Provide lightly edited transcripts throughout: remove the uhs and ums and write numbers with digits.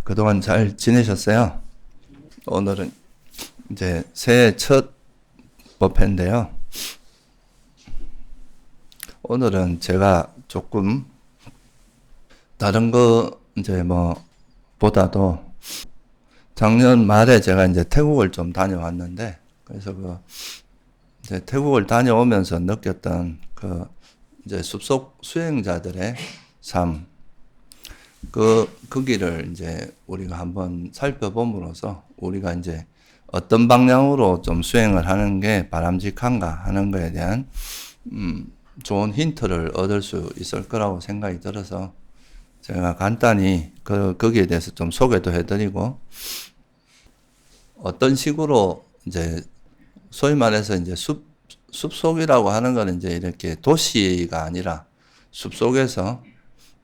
그동안 잘 지내셨어요? 오늘은 이제 새해 첫 법회인데요. 오늘은 제가 조금 다른 거 이제 뭐 보다도 작년 말에 제가 이제 태국을 좀 다녀왔는데, 그래서 이제 태국을 다녀오면서 느꼈던 이제 숲속 수행자들의 삶, 거기를 이제 우리가 한번 살펴봄으로써 우리가 이제 어떤 방향으로 좀 수행을 하는 게 바람직한가 하는 거에 대한 좋은 힌트를 얻을 수 있을 거라고 생각이 들어서 제가 간단히 거기에 대해서 좀 소개도 해드리고, 어떤 식으로 이제 소위 말해서 이제 숲속이라고 하는 거는 이제 이렇게 도시가 아니라 숲속에서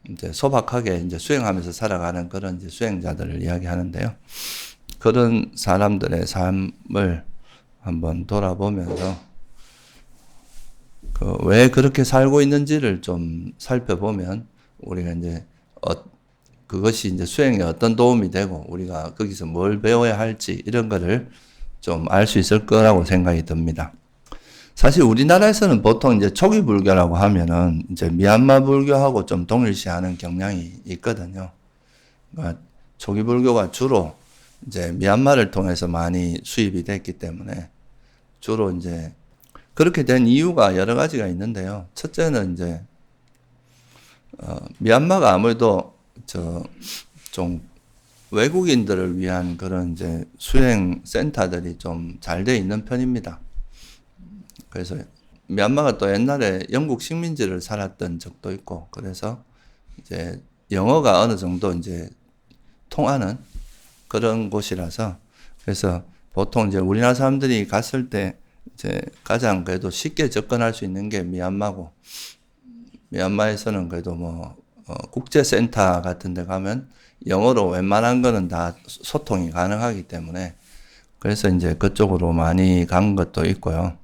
이제 소박하게 이제 수행하면서 살아가는 그런 이제 수행자들을 이야기하는데요. 그런 사람들의 삶을 한번 돌아보면서 왜 그렇게 살고 있는지를 좀 살펴보면 우리가 이제 그것이 이제 수행에 어떤 도움이 되고 우리가 거기서 뭘 배워야 할지 이런 거를 좀 알 수 있을 거라고 생각이 듭니다. 사실 우리나라에서는 보통 이제 초기 불교라고 하면은 이제 미얀마 불교하고 좀 동일시하는 경향이 있거든요. 그러니까 초기 불교가 주로 이제 미얀마를 통해서 많이 수입이 됐기 때문에 주로 이제 그렇게 된 이유가 여러 가지가 있는데요. 첫째는 이제 미얀마가 아무래도 좀 외국인들을 위한 그런 이제 수행 센터들이 좀 잘 돼 있는 편입니다. 그래서 미얀마가 또 옛날에 영국 식민지를 살았던 적도 있고, 그래서 이제 영어가 어느 정도 이제 통하는 그런 곳이라서, 그래서 보통 이제 우리나라 사람들이 갔을 때 이제 가장 그래도 쉽게 접근할 수 있는 게 미얀마고, 미얀마에서는 그래도 국제센터 같은 데 가면 영어로 웬만한 거는 다 소통이 가능하기 때문에, 그래서 이제 그쪽으로 많이 간 것도 있고요.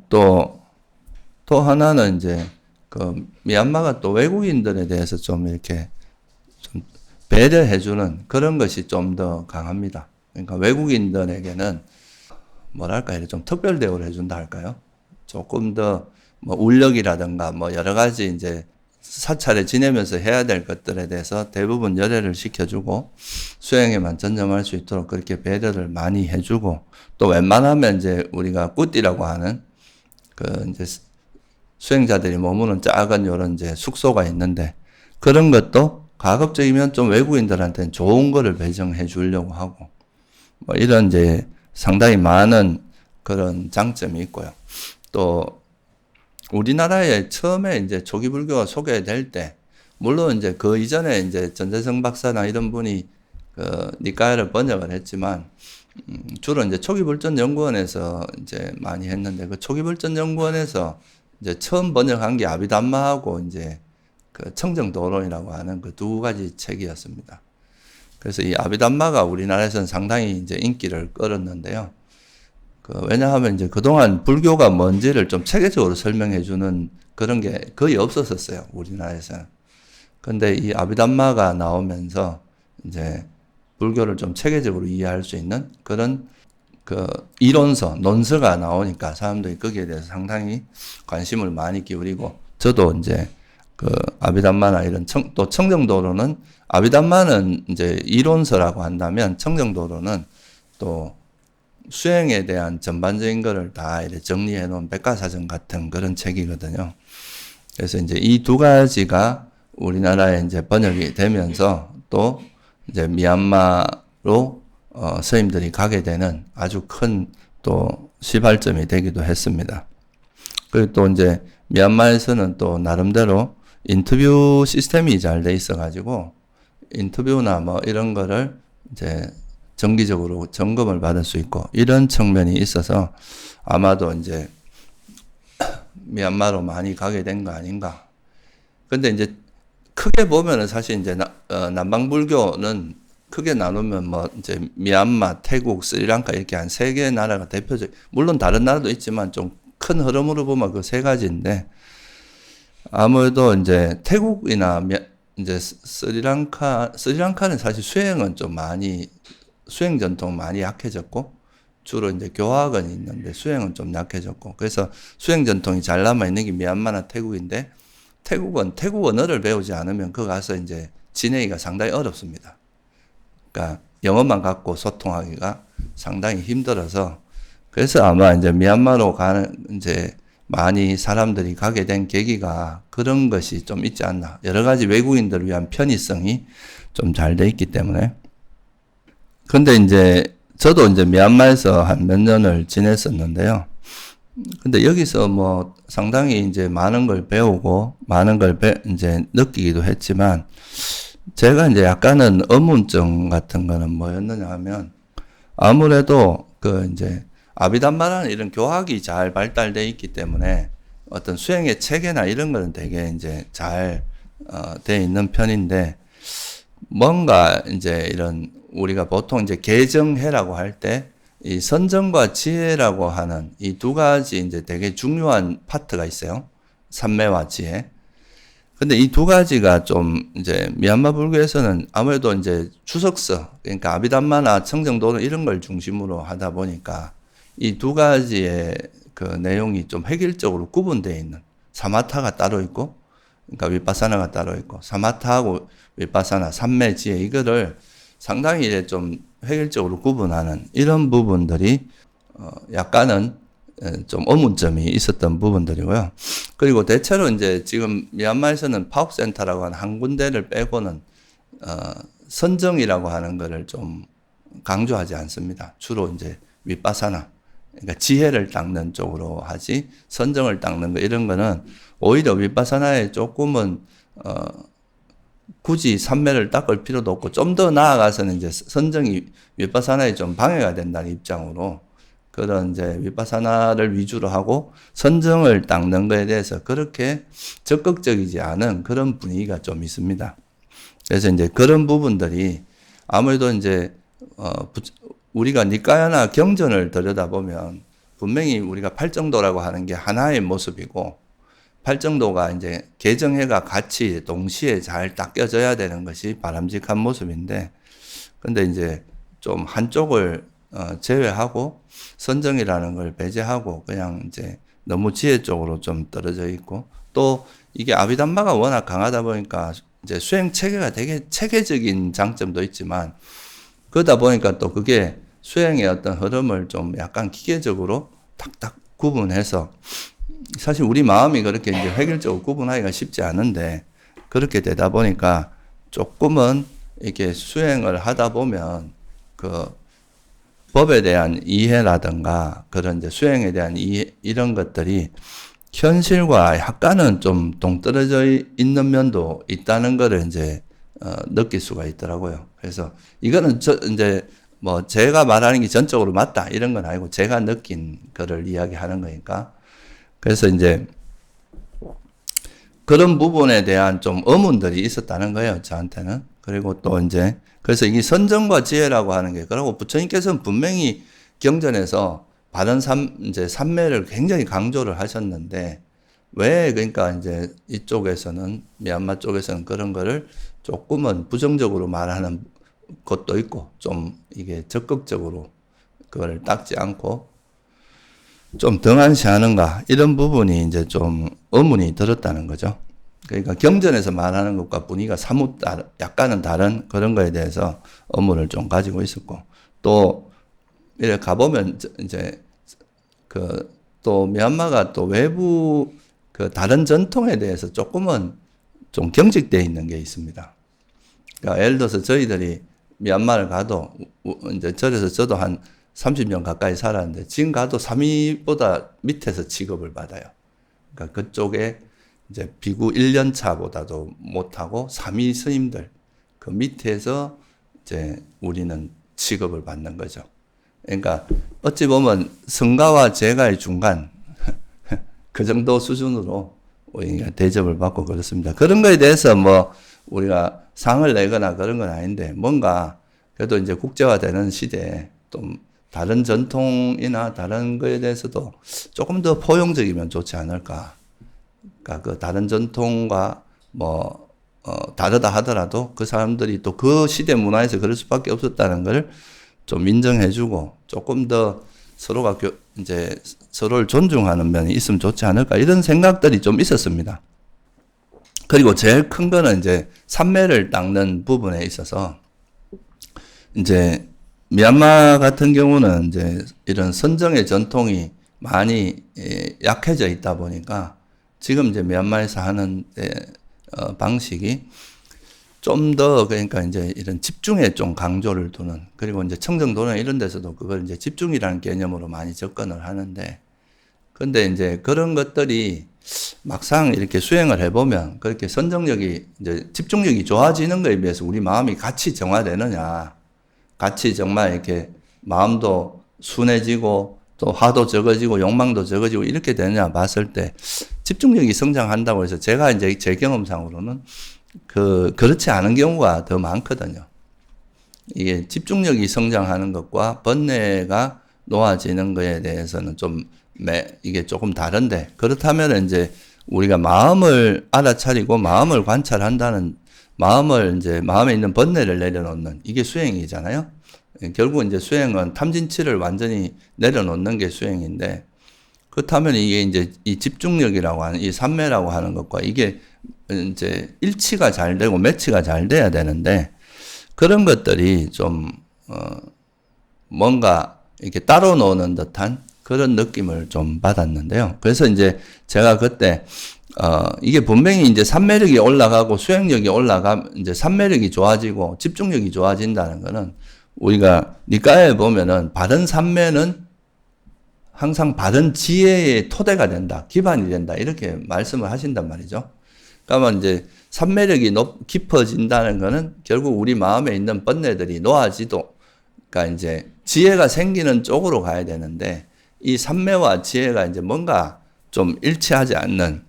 또 하나는 이제 미얀마가 또 외국인들에 대해서 좀 이렇게 좀 배려해주는 그런 것이 좀 더 강합니다. 그러니까 외국인들에게는 뭐랄까, 이렇게 좀 특별 대우를 해준다 할까요? 조금 더 울력이라든가 여러 가지 이제 사찰에 지내면서 해야 될 것들에 대해서 대부분 열애를 시켜주고 수행에만 전념할 수 있도록 그렇게 배려를 많이 해주고, 또 웬만하면 이제 우리가 꾸띠라고 하는 이제 수행자들이 머무는 작은 요런 이제 숙소가 있는데, 그런 것도 가급적이면 좀 외국인들한테는 좋은 거를 배정해 주려고 하고, 이런 이제 상당히 많은 그런 장점이 있고요. 또 우리나라에 처음에 이제 초기 불교가 소개될 때, 물론 이제 그 이전에 이제 전재성 박사나 이런 분이 니까야를 번역을 했지만, 주로 이제 초기불전연구원에서 이제 많이 했는데, 그 초기불전연구원에서 이제 처음 번역한 게 아비담마하고 이제 청정도론이라고 하는 그 두 가지 책이었습니다. 그래서 이 아비담마가 우리나라에서는 상당히 이제 인기를 끌었는데요. 왜냐하면 이제 그동안 불교가 뭔지를 좀 체계적으로 설명해 주는 그런 게 거의 없었었어요, 우리나라에서는. 근데 이 아비담마가 나오면서 이제 불교를 좀 체계적으로 이해할 수 있는 그런 이론서, 논서가 나오니까 사람들이 거기에 대해서 상당히 관심을 많이 기울이고, 저도 이제 아비담마나 이런 또 청정도로는, 아비담마는 이제 이론서라고 한다면 청정도로는 또 수행에 대한 전반적인 거를 다 이렇게 정리해 놓은 백과사전 같은 그런 책이거든요. 그래서 이제 이 두 가지가 우리나라에 이제 번역이 되면서 또 이제 미얀마로 스님들이 가게 되는 아주 큰 또 시발점이 되기도 했습니다. 그리고 또 이제 미얀마에서는 또 나름대로 인터뷰 시스템이 잘 돼 있어가지고 인터뷰나 이런 거를 이제 정기적으로 점검을 받을 수 있고, 이런 측면이 있어서 아마도 이제 미얀마로 많이 가게 된 거 아닌가. 근데 이제 크게 보면은 사실 이제 남방불교는 크게 나누면 이제 미얀마, 태국, 스리랑카 이렇게 한 세 개의 나라가 대표적, 물론 다른 나라도 있지만 좀 큰 흐름으로 보면 그 세 가지인데, 아무래도 이제 태국이나 이제 스리랑카는 사실 수행은 좀 많이, 수행 전통 많이 약해졌고, 주로 이제 교학은 있는데 수행은 좀 약해졌고, 그래서 수행 전통이 잘 남아있는 게 미얀마나 태국인데, 태국 언어를 배우지 않으면 그 가서 이제 지내기가 상당히 어렵습니다. 그러니까 영어만 갖고 소통하기가 상당히 힘들어서, 그래서 아마 이제 미얀마로 가는, 이제 많이 사람들이 가게 된 계기가 그런 것이 좀 있지 않나. 여러 가지 외국인들을 위한 편의성이 좀 잘 돼 있기 때문에. 근데 이제 저도 이제 미얀마에서 한 몇 년을 지냈었는데요. 근데 여기서 뭐 상당히 이제 많은 걸 배우고 많은 걸 이제 느끼기도 했지만, 제가 이제 약간은 의문점 같은 거는 뭐였느냐 하면, 아무래도 그 이제 아비담마라는 이런 교학이 잘 발달돼 있기 때문에 어떤 수행의 체계나 이런 거는 되게 이제 잘 돼 있는 편인데, 뭔가 이제 이런 우리가 보통 이제 개정해라고 할 때 이 선정과 지혜라고 하는 이 두 가지 이제 되게 중요한 파트가 있어요. 삼매와 지혜. 근데 이 두 가지가 좀 이제 미얀마 불교에서는 아무래도 이제 추석서, 그러니까 아비담마나 청정도는 이런 걸 중심으로 하다 보니까 이 두 가지의 그 내용이 좀 획일적으로 구분되어 있는, 사마타가 따로 있고, 그러니까 위파사나가 따로 있고, 사마타하고 위파사나, 삼매지혜, 이거를 상당히 이제 좀 획일적으로 구분하는 이런 부분들이 약간은 좀 의문점이 있었던 부분들이고요. 그리고 대체로 이제 지금 미얀마에서는 파업센터라고 하는 한 군데를 빼고는 선정이라고 하는 거를 좀 강조하지 않습니다. 주로 이제 위파사나, 그러니까 지혜를 닦는 쪽으로 하지, 선정을 닦는 거 이런 거는 오히려 위파사나에 조금은 굳이 삼매를 닦을 필요도 없고, 좀 더 나아가서는 이제 선정이 위파사나에 좀 방해가 된다는 입장으로 그런 이제 위파사나를 위주로 하고 선정을 닦는 거에 대해서 그렇게 적극적이지 않은 그런 분위기가 좀 있습니다. 그래서 이제 그런 부분들이 아무래도 이제 우리가 니까야나 경전을 들여다보면 분명히 우리가 팔정도라고 하는 게 하나의 모습이고, 팔정도가 이제 개정해가 같이 동시에 잘 닦여져야 되는 것이 바람직한 모습인데, 근데 이제 좀 한쪽을 제외하고 선정이라는 걸 배제하고 그냥 이제 너무 지혜 쪽으로 좀 떨어져 있고, 또 이게 아비담마가 워낙 강하다 보니까 이제 수행 체계가 되게 체계적인 장점도 있지만, 그러다 보니까 또 그게 수행의 어떤 흐름을 좀 약간 기계적으로 탁탁 구분해서, 사실 우리 마음이 그렇게 이제 획일적으로 구분하기가 쉽지 않은데, 그렇게 되다 보니까 조금은 이렇게 수행을 하다 보면 그 법에 대한 이해라든가 그런 이제 수행에 대한 이해, 이런 것들이 현실과 약간은 좀 동떨어져 있는 면도 있다는 거를 이제 느낄 수가 있더라고요. 그래서 이거는 이제 뭐 제가 말하는 게 전적으로 맞다 이런 건 아니고, 제가 느낀 거를 이야기하는 거니까. 그래서 이제 그런 부분에 대한 좀 의문들이 있었다는 거예요, 저한테는. 그리고 또 이제 그래서 이 선정과 지혜라고 하는 게, 그리고 부처님께서는 분명히 경전에서 바른 이제 삼매를 굉장히 강조를 하셨는데, 왜 그러니까 이제 이쪽에서는, 미얀마 쪽에서는 그런 거를 조금은 부정적으로 말하는 것도 있고, 좀 이게 적극적으로 그걸 닦지 않고 좀 등한시하는가, 이런 부분이 이제 좀 의문이 들었다는 거죠. 그러니까 경전에서 말하는 것과 분위기가 사뭇 약간은 다른 그런 거에 대해서 의문을 좀 가지고 있었고, 또 이렇게 가보면 이제 그 또 미얀마가 또 외부 그 다른 전통에 대해서 조금은 좀 경직되어 있는 게 있습니다. 그러니까 예를 들어서 저희들이 미얀마를 가도 이제 절에서 저도 한 30년 가까이 살았는데, 지금 가도 삼위보다 밑에서 취급을 받아요. 그러니까 그쪽에 이제 비구 1년 차보다도 못하고 삼위 스님들 그 밑에서 이제 우리는 취급을 받는 거죠. 그러니까 어찌 보면 성가와 제가의 중간 그 정도 수준으로 우리가 대접을 받고 그렇습니다. 그런 거에 대해서 뭐 우리가 상을 내거나 그런 건 아닌데, 뭔가 그래도 이제 국제화되는 시대에 좀 다른 전통이나 다른 거에 대해서도 조금 더 포용적이면 좋지 않을까. 그러니까 그 다른 전통과 뭐 다르다 하더라도 그 사람들이 또 그 시대 문화에서 그럴 수밖에 없었다는 걸 좀 인정해주고 조금 더 서로가 이제 서로를 존중하는 면이 있으면 좋지 않을까 이런 생각들이 좀 있었습니다. 그리고 제일 큰 거는 이제 산매를 닦는 부분에 있어서 이제 미얀마 같은 경우는 이제 이런 선정의 전통이 많이 약해져 있다 보니까 지금 이제 미얀마에서 하는 방식이 좀 더 그러니까 이제 이런 집중에 좀 강조를 두는 그리고 이제 청정도나 이런 데서도 그걸 이제 집중이라는 개념으로 많이 접근을 하는데 근데 이제 그런 것들이 막상 이렇게 수행을 해보면 그렇게 선정력이 이제 집중력이 좋아지는 거에 비해서 우리 마음이 같이 정화되느냐 같이 정말 이렇게 마음도 순해지고 또 화도 적어지고 욕망도 적어지고 이렇게 되느냐 봤을 때 집중력이 성장한다고 해서 제가 이제 제 경험상으로는 그렇지 않은 경우가 더 많거든요. 이게 집중력이 성장하는 것과 번뇌가 놓아지는 것에 대해서는 이게 조금 다른데, 그렇다면 이제 우리가 마음을 알아차리고 마음을 관찰한다는 마음에 있는 번뇌를 내려놓는 이게 수행이잖아요. 결국 이제 수행은 탐진치를 완전히 내려놓는 게 수행인데, 그렇다면 이게 이제 이 집중력이라고 하는 이 삼매라고 하는 것과 이게 이제 일치가 잘 되고 매치가 잘 돼야 되는데 그런 것들이 좀 뭔가 이렇게 따로 노는 듯한 그런 느낌을 좀 받았는데요. 그래서 이제 제가 그때 이게 분명히 이제 삼매력이 올라가고 수행력이 이제 삼매력이 좋아지고 집중력이 좋아진다는 거는 우리가 니까에 보면은 바른 삼매는 항상 바른 지혜의 토대가 된다, 기반이 된다 이렇게 말씀을 하신단 말이죠. 그러면 이제 삼매력이 깊어진다는 거는 결국 우리 마음에 있는 번뇌들이 놓아지도, 그러니까 이제 지혜가 생기는 쪽으로 가야 되는데 이 삼매와 지혜가 이제 뭔가 좀 일치하지 않는,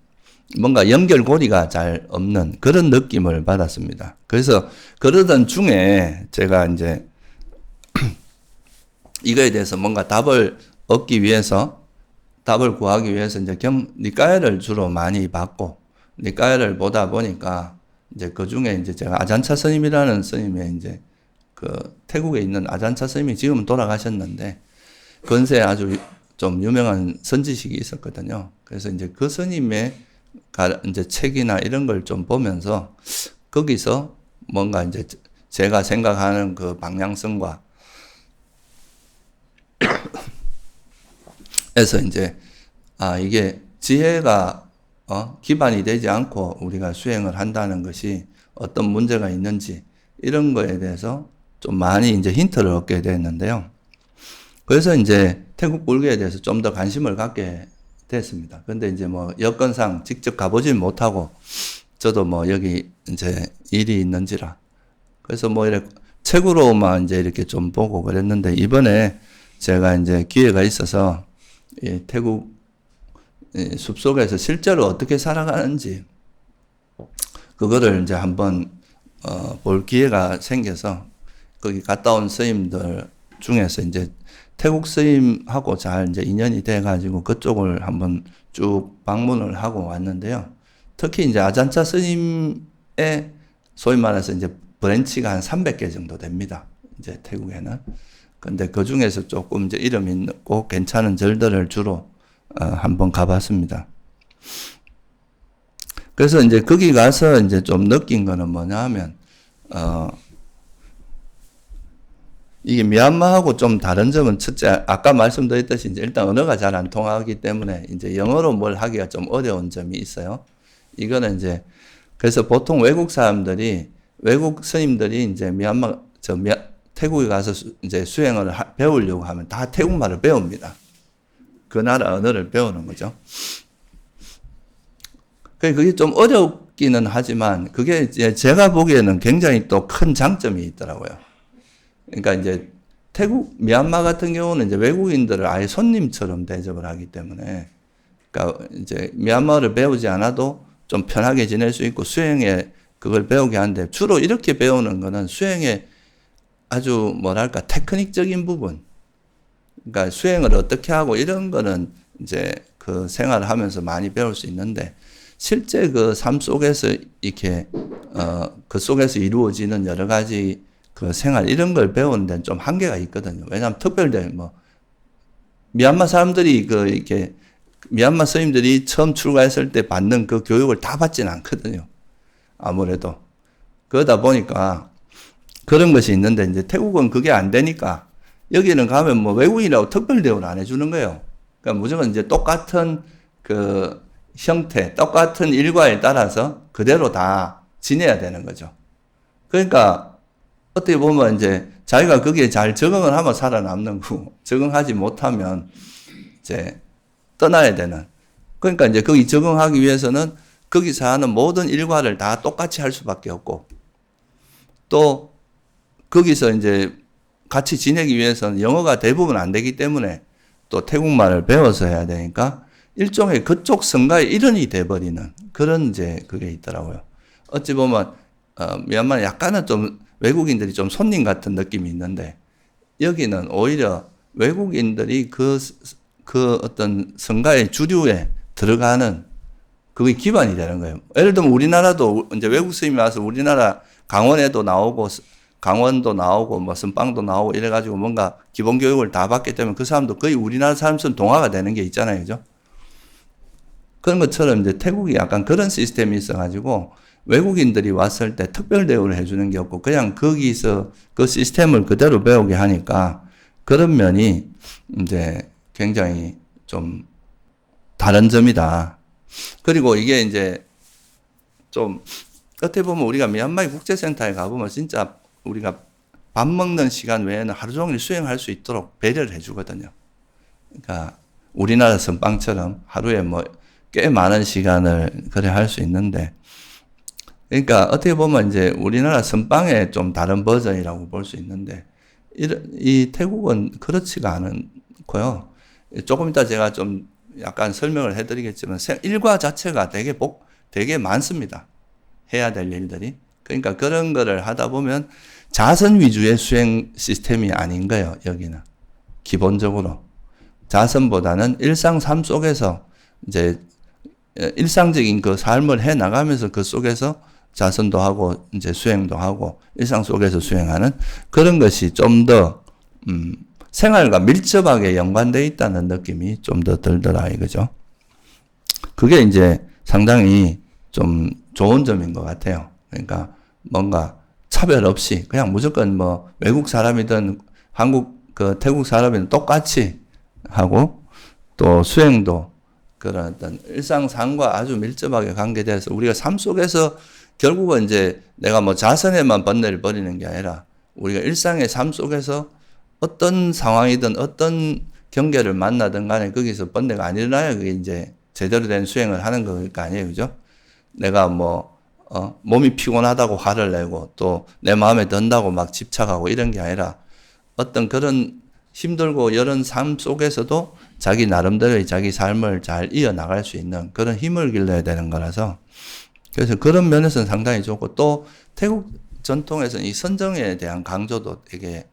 뭔가 연결고리가 잘 없는 그런 느낌을 받았습니다. 그래서 그러던 중에 제가 이제 이거에 대해서 뭔가 답을 얻기 위해서, 답을 구하기 위해서 이제 니까야를 주로 많이 받고, 니까야를 보다 보니까 이제 그 중에 이제 제가 아잔차 스님이라는 스님의 이제 그 태국에 있는 아잔차 스님이 지금은 돌아가셨는데 근세에 아주 좀 유명한 선지식이 있었거든요. 그래서 이제 그 스님의 이제 책이나 이런 걸 좀 보면서 거기서 뭔가 이제 제가 생각하는 그 방향성과 에서 이제 이게 지혜가 기반이 되지 않고 우리가 수행을 한다는 것이 어떤 문제가 있는지 이런 거에 대해서 좀 많이 이제 힌트를 얻게 됐는데요. 그래서 이제 태국 불교에 대해서 좀 더 관심을 갖게 됐습니다. 근데 이제 뭐 여건상 직접 가보진 못하고 저도 뭐 여기 이제 일이 있는지라 그래서 뭐 이렇게 책으로만 이제 이렇게 좀 보고 그랬는데 이번에 제가 이제 기회가 있어서 이 태국 숲속에서 실제로 어떻게 살아가는지 그거를 이제 한번 볼 기회가 생겨서 거기 갔다 온 스님들 중에서 이제 태국 스님하고 잘 이제 인연이 돼 가지고 그쪽을 한번 쭉 방문을 하고 왔는데요. 특히 이제 아잔차 스님의 소위 말해서 이제 브랜치가 한 300개 정도 됩니다. 이제 태국에는. 근데 그 중에서 조금 이제 이름 있고 괜찮은 절들을 주로 한번 가봤습니다. 그래서 이제 거기 가서 이제 좀 느낀 거는 뭐냐 하면, 이게 미얀마하고 좀 다른 점은 첫째, 아까 말씀드렸듯이 이제 일단 언어가 잘 안 통하기 때문에 이제 영어로 뭘 하기가 좀 어려운 점이 있어요. 이거는 이제, 그래서 보통 외국 스님들이 이제 태국에 가서 이제 수행을 배우려고 하면 다 태국말을 배웁니다. 그 나라 언어를 배우는 거죠. 그게 좀 어렵기는 하지만 그게 이제 제가 보기에는 굉장히 또 큰 장점이 있더라고요. 그러니까 이제 미얀마 같은 경우는 이제 외국인들을 아예 손님처럼 대접을 하기 때문에, 그러니까 이제 미얀마를 배우지 않아도 좀 편하게 지낼 수 있고 수행에 그걸 배우게 하는데 주로 이렇게 배우는 거는 수행에 아주 뭐랄까 테크닉적인 부분, 그러니까 수행을 어떻게 하고 이런 거는 이제 그 생활을 하면서 많이 배울 수 있는데 실제 그 삶 속에서 이렇게 그 속에서 이루어지는 여러 가지 그 생활 이런 걸 배우는 데는 좀 한계가 있거든요. 왜냐하면 특별히 뭐 미얀마 사람들이 그 이렇게 미얀마 스님들이 처음 출가했을 때 받는 그 교육을 다 받지는 않거든요. 아무래도 그러다 보니까 그런 것이 있는데 이제 태국은 그게 안 되니까 여기는 가면 뭐 외국인이라고 특별 대우를 안 해주는 거예요. 그러니까 무조건 이제 똑같은 그 형태, 똑같은 일과에 따라서 그대로 다 지내야 되는 거죠. 그러니까 어떻게 보면 이제 자기가 거기에 잘 적응을 하면 살아남는 거고 적응하지 못하면 이제 떠나야 되는. 그러니까 이제 거기 적응하기 위해서는 거기서 하는 모든 일과를 다 똑같이 할 수밖에 없고 또 거기서 이제 같이 지내기 위해서는 영어가 대부분 안 되기 때문에 또 태국말을 배워서 해야 되니까 일종의 그쪽 성가의 일원이 돼버리는 그런 이제 그게 있더라고요. 어찌 보면 미얀마는 약간은 좀 외국인들이 좀 손님 같은 느낌이 있는데 여기는 오히려 외국인들이 그 어떤 성가의 주류에 들어가는 그게 기반이 되는 거예요. 예를 들면 우리나라도 이제 외국 스님이 와서 우리나라 강원에도 나오고 강원도 나오고 뭐 선빵도 나오고 이래가지고 뭔가 기본 교육을 다 받기 때문에 그 사람도 거의 우리나라 사람처럼 동화가 되는 게 있잖아요. 그죠? 그런 것처럼 이제 태국이 약간 그런 시스템이 있어가지고 외국인들이 왔을 때 특별 대우를 해주는 게 없고 그냥 거기서 그 시스템을 그대로 배우게 하니까 그런 면이 이제 굉장히 좀 다른 점이다. 그리고 이게 이제 좀 어떻게 보면 우리가 미얀마의 국제센터에 가보면 진짜 우리가 밥 먹는 시간 외에는 하루 종일 수행할 수 있도록 배려를 해주거든요. 그러니까 우리나라 선빵처럼 하루에 뭐 꽤 많은 시간을 그래 할 수 있는데 그러니까 어떻게 보면 이제 우리나라 선빵의 좀 다른 버전이라고 볼 수 있는데 이 태국은 그렇지가 않고요. 조금 이따 제가 좀 약간 설명을 해드리겠지만 일과 자체가 되게 많습니다. 해야 될 일들이. 그러니까 그런 거를 하다 보면 자선 위주의 수행 시스템이 아닌 거예요. 여기는 기본적으로 자선보다는 일상 삶 속에서 이제 일상적인 그 삶을 해 나가면서 그 속에서 자선도 하고 이제 수행도 하고 일상 속에서 수행하는 그런 것이 좀 더 생활과 밀접하게 연관되어 있다는 느낌이 좀 더 들더라 이거죠. 그게 이제 상당히 좀 좋은 점인 것 같아요. 그러니까 뭔가 차별 없이 그냥 무조건 뭐 외국 사람이든 태국 사람이든 똑같이 하고 또 수행도 그런 어떤 일상 삶과 아주 밀접하게 관계돼서 우리가 삶 속에서 결국은 이제 내가 뭐 자선에만 번뇌를 버리는 게 아니라 우리가 일상의 삶 속에서 어떤 상황이든 어떤 경계를 만나든 간에 거기서 번뇌가 안 일어나야 그게 이제 제대로 된 수행을 하는 거 아니에요. 그죠? 내가 뭐, 몸이 피곤하다고 화를 내고 또 내 마음에 든다고 막 집착하고 이런 게 아니라 어떤 그런 힘들고 이런 삶 속에서도 자기 나름대로의 자기 삶을 잘 이어나갈 수 있는 그런 힘을 길러야 되는 거라서 그래서 그런 면에서는 상당히 좋고 또 태국 전통에서는 이 선정에 대한 강조도 되게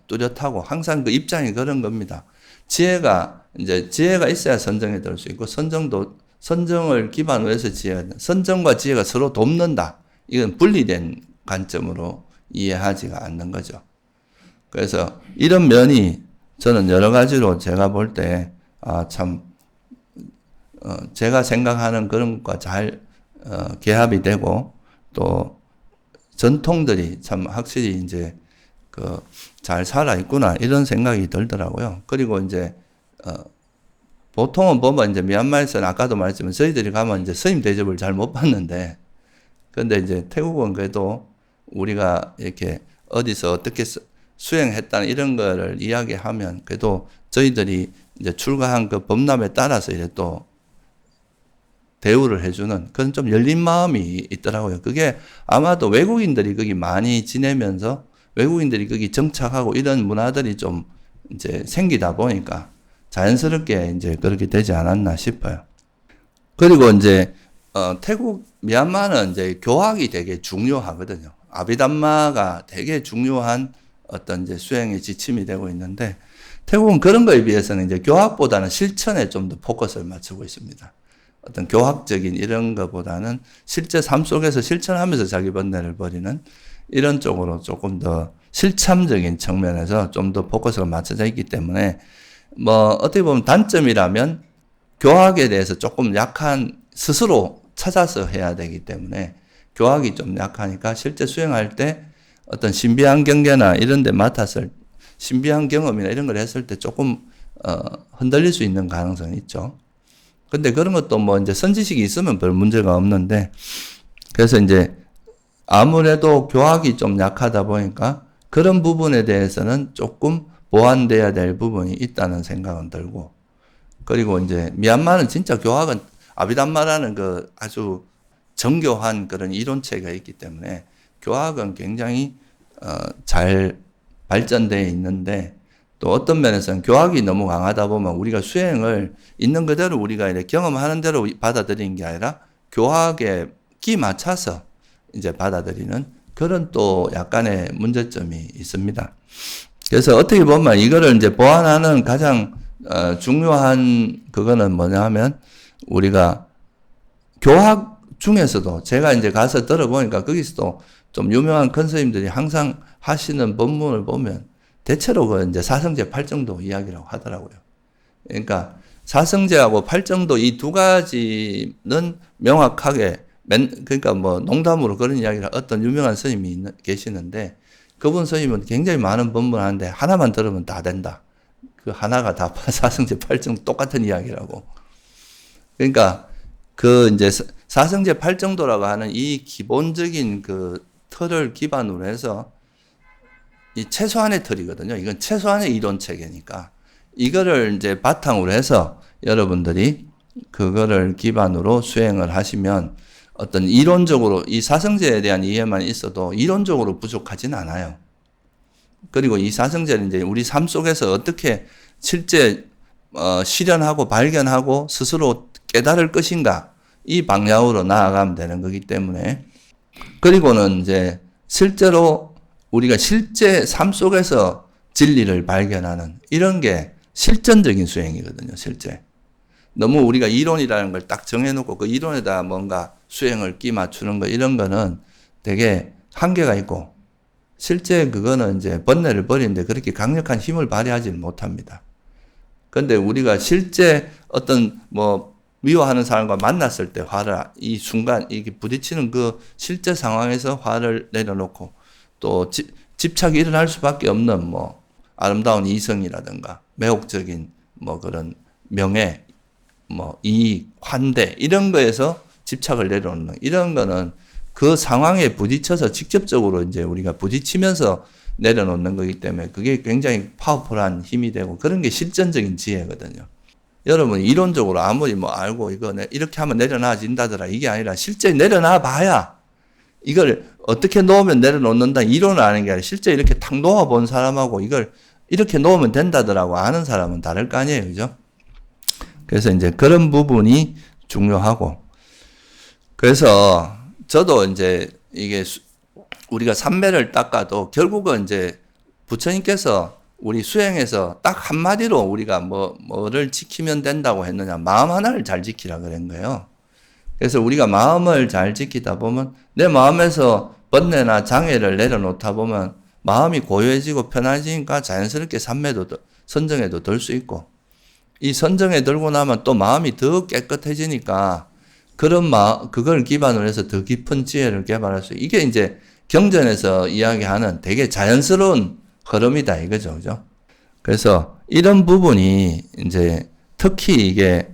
뚜렷하고 항상 그 입장이 그런 겁니다. 지혜가 있어야 선정에 들 수 있고 선정을 기반으로 해서 선정과 지혜가 서로 돕는다. 이건 분리된 관점으로 이해하지가 않는 거죠. 그래서 이런 면이 저는 여러 가지로 제가 볼 때, 제가 생각하는 그런 것과 잘, 결합이 되고, 또, 전통들이 참 확실히 이제, 잘 살아있구나, 이런 생각이 들더라고요. 그리고 이제, 보통은 보면 이제 미얀마에서는 아까도 말했지만 저희들이 가면 이제 스님 대접을 잘 못 받는데, 근데 이제 태국은 그래도 우리가 이렇게 어디서 어떻게 수행했다는 이런 거를 이야기하면 그래도 저희들이 이제 출가한 그 법람에 따라서 이제 또 대우를 해주는 그런 좀 열린 마음이 있더라고요. 그게 아마도 외국인들이 거기 많이 지내면서 외국인들이 거기 정착하고 이런 문화들이 좀 이제 생기다 보니까 자연스럽게 이제 그렇게 되지 않았나 싶어요. 그리고 이제 미얀마는 이제 교학이 되게 중요하거든요. 아비담마가 되게 중요한 어떤 이제 수행의 지침이 되고 있는데 태국은 그런 거에 비해서는 이제 교학보다는 실천에 좀 더 포커스를 맞추고 있습니다. 어떤 교학적인 이런 것보다는 실제 삶 속에서 실천하면서 자기 번뇌를 버리는 이런 쪽으로 조금 더 실참적인 측면에서 좀 더 포커스가 맞춰져 있기 때문에 뭐 어떻게 보면 단점이라면 교학에 대해서 조금 약한 스스로 찾아서 해야 되기 때문에 교학이 좀 약하니까 실제 수행할 때 어떤 신비한 경계나 이런 데 맡았을 신비한 경험이나 이런 걸 했을 때 조금 흔들릴 수 있는 가능성이 있죠. 근데 그런 것도 뭐 이제 선지식이 있으면 별 문제가 없는데 그래서 이제 아무래도 교학이 좀 약하다 보니까 그런 부분에 대해서는 조금 보완돼야 될 부분이 있다는 생각은 들고 그리고 이제 미얀마는 진짜 교학은 아비담마라는 그 아주 정교한 그런 이론체가 있기 때문에 교학은 굉장히 잘 발전되어 있는데 또 어떤 면에서는 교학이 너무 강하다 보면 우리가 수행을 있는 그대로 우리가 이렇게 경험하는 대로 받아들이는 게 아니라 교학에 끼 맞춰서 이제 받아들이는 그런 또 약간의 문제점이 있습니다. 그래서 어떻게 보면 이거를 이제 보완하는 가장 중요한 그거는 뭐냐 하면 우리가 교학 중에서도 제가 이제 가서 들어보니까 거기서도 좀 유명한 컨스님들이 항상 하시는 법문을 보면 대체로 그 이제 사성제 팔정도 이야기라고 하더라고요. 그러니까 사성제하고 팔정도 이 두 가지는 명확하게 그러니까 뭐 농담으로 그런 이야기를 어떤 유명한 스님이 계시는데 그분 스님은 굉장히 많은 법문을 하는데 하나만 들으면 다 된다. 그 하나가 다 사성제 팔정 똑같은 이야기라고. 그러니까 그 이제 사성제 팔정도라고 하는 이 기본적인 그 틀을 기반으로 해서 이 최소한의 틀이거든요. 이건 최소한의 이론 체계니까 이거를 이제 바탕으로 해서 여러분들이 그거를 기반으로 수행을 하시면 어떤 이론적으로 이 사성제에 대한 이해만 있어도 이론적으로 부족하진 않아요. 그리고 이 사성제는 이제 우리 삶 속에서 어떻게 실제 실현하고 발견하고 스스로 깨달을 것인가 이 방향으로 나아가면 되는 거기 때문에 그리고는 이제 실제로 우리가 실제 삶 속에서 진리를 발견하는 이런 게 실전적인 수행이거든요. 실제 너무 우리가 이론이라는 걸 딱 정해놓고 그 이론에다 뭔가 수행을 끼 맞추는 거 이런 거는 되게 한계가 있고 실제 그거는 이제 번뇌를 버리는데 그렇게 강력한 힘을 발휘하지 못합니다. 그런데 우리가 실제 어떤 뭐 미워하는 사람과 만났을 때 화를 이 순간 이게 부딪히는 그 실제 상황에서 화를 내려놓고 또 집착이 일어날 수밖에 없는 뭐 아름다운 이성이라든가 매혹적인 뭐 그런 명예 뭐 이익 환대 이런 거에서 집착을 내려놓는 이런 거는 그 상황에 부딪혀서 직접적으로 이제 우리가 부딪히면서 내려놓는 거기 때문에 그게 굉장히 파워풀한 힘이 되고 그런 게 실전적인 지혜거든요. 여러분 이론적으로 아무리 뭐 알고 이거 이렇게 하면 내려놔진다더라 이게 아니라 실제 내려놔 봐야 이걸 어떻게 놓으면 내려놓는다 이론을 아는 게 아니라 실제 이렇게 탁 놓아본 사람하고 이걸 이렇게 놓으면 된다더라고 아는 사람은 다를 거 아니에요. 그죠? 그래서 이제 그런 부분이 중요하고 그래서 저도 이제 이게 우리가 삼매를 닦아도 결국은 이제 부처님께서 우리 수행에서 딱 한마디로 우리가 뭐를 지키면 된다고 했느냐. 마음 하나를 잘 지키라 그런 거예요. 그래서 우리가 마음을 잘 지키다 보면 내 마음에서 번뇌나 장애를 내려놓다 보면 마음이 고요해지고 편해지니까 자연스럽게 삼매도 선정에도 들 수 있고 이 선정에 들고 나면 또 마음이 더 깨끗해지니까 그걸 기반으로 해서 더 깊은 지혜를 개발할 수 이게 이제 경전에서 이야기하는 되게 자연스러운 흐름이다 이거죠. 그죠? 그래서 이런 부분이 이제 특히 이게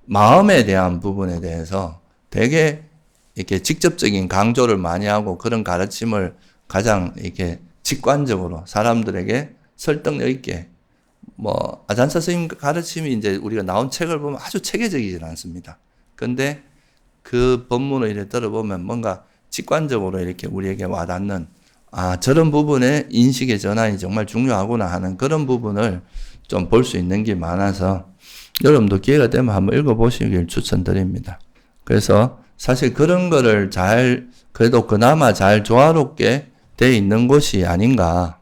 마음에 대한 부분에 대해서 되게 이렇게 직접적인 강조를 많이 하고 그런 가르침을 가장 이렇게 직관적으로 사람들에게 설득력 있게 뭐 아잔사 스님 가르침이 이제 우리가 나온 책을 보면 아주 체계적이진 않습니다. 근데 그 법문을 이렇게 들어보면 뭔가 직관적으로 이렇게 우리에게 와닿는 저런 부분의 인식의 전환이 정말 중요하구나 하는 그런 부분을 좀 볼 수 있는 게 많아서 여러분도 기회가 되면 한번 읽어보시길 추천드립니다. 그래서 사실 그런 거를 그래도 그나마 잘 조화롭게 돼 있는 곳이 아닌가.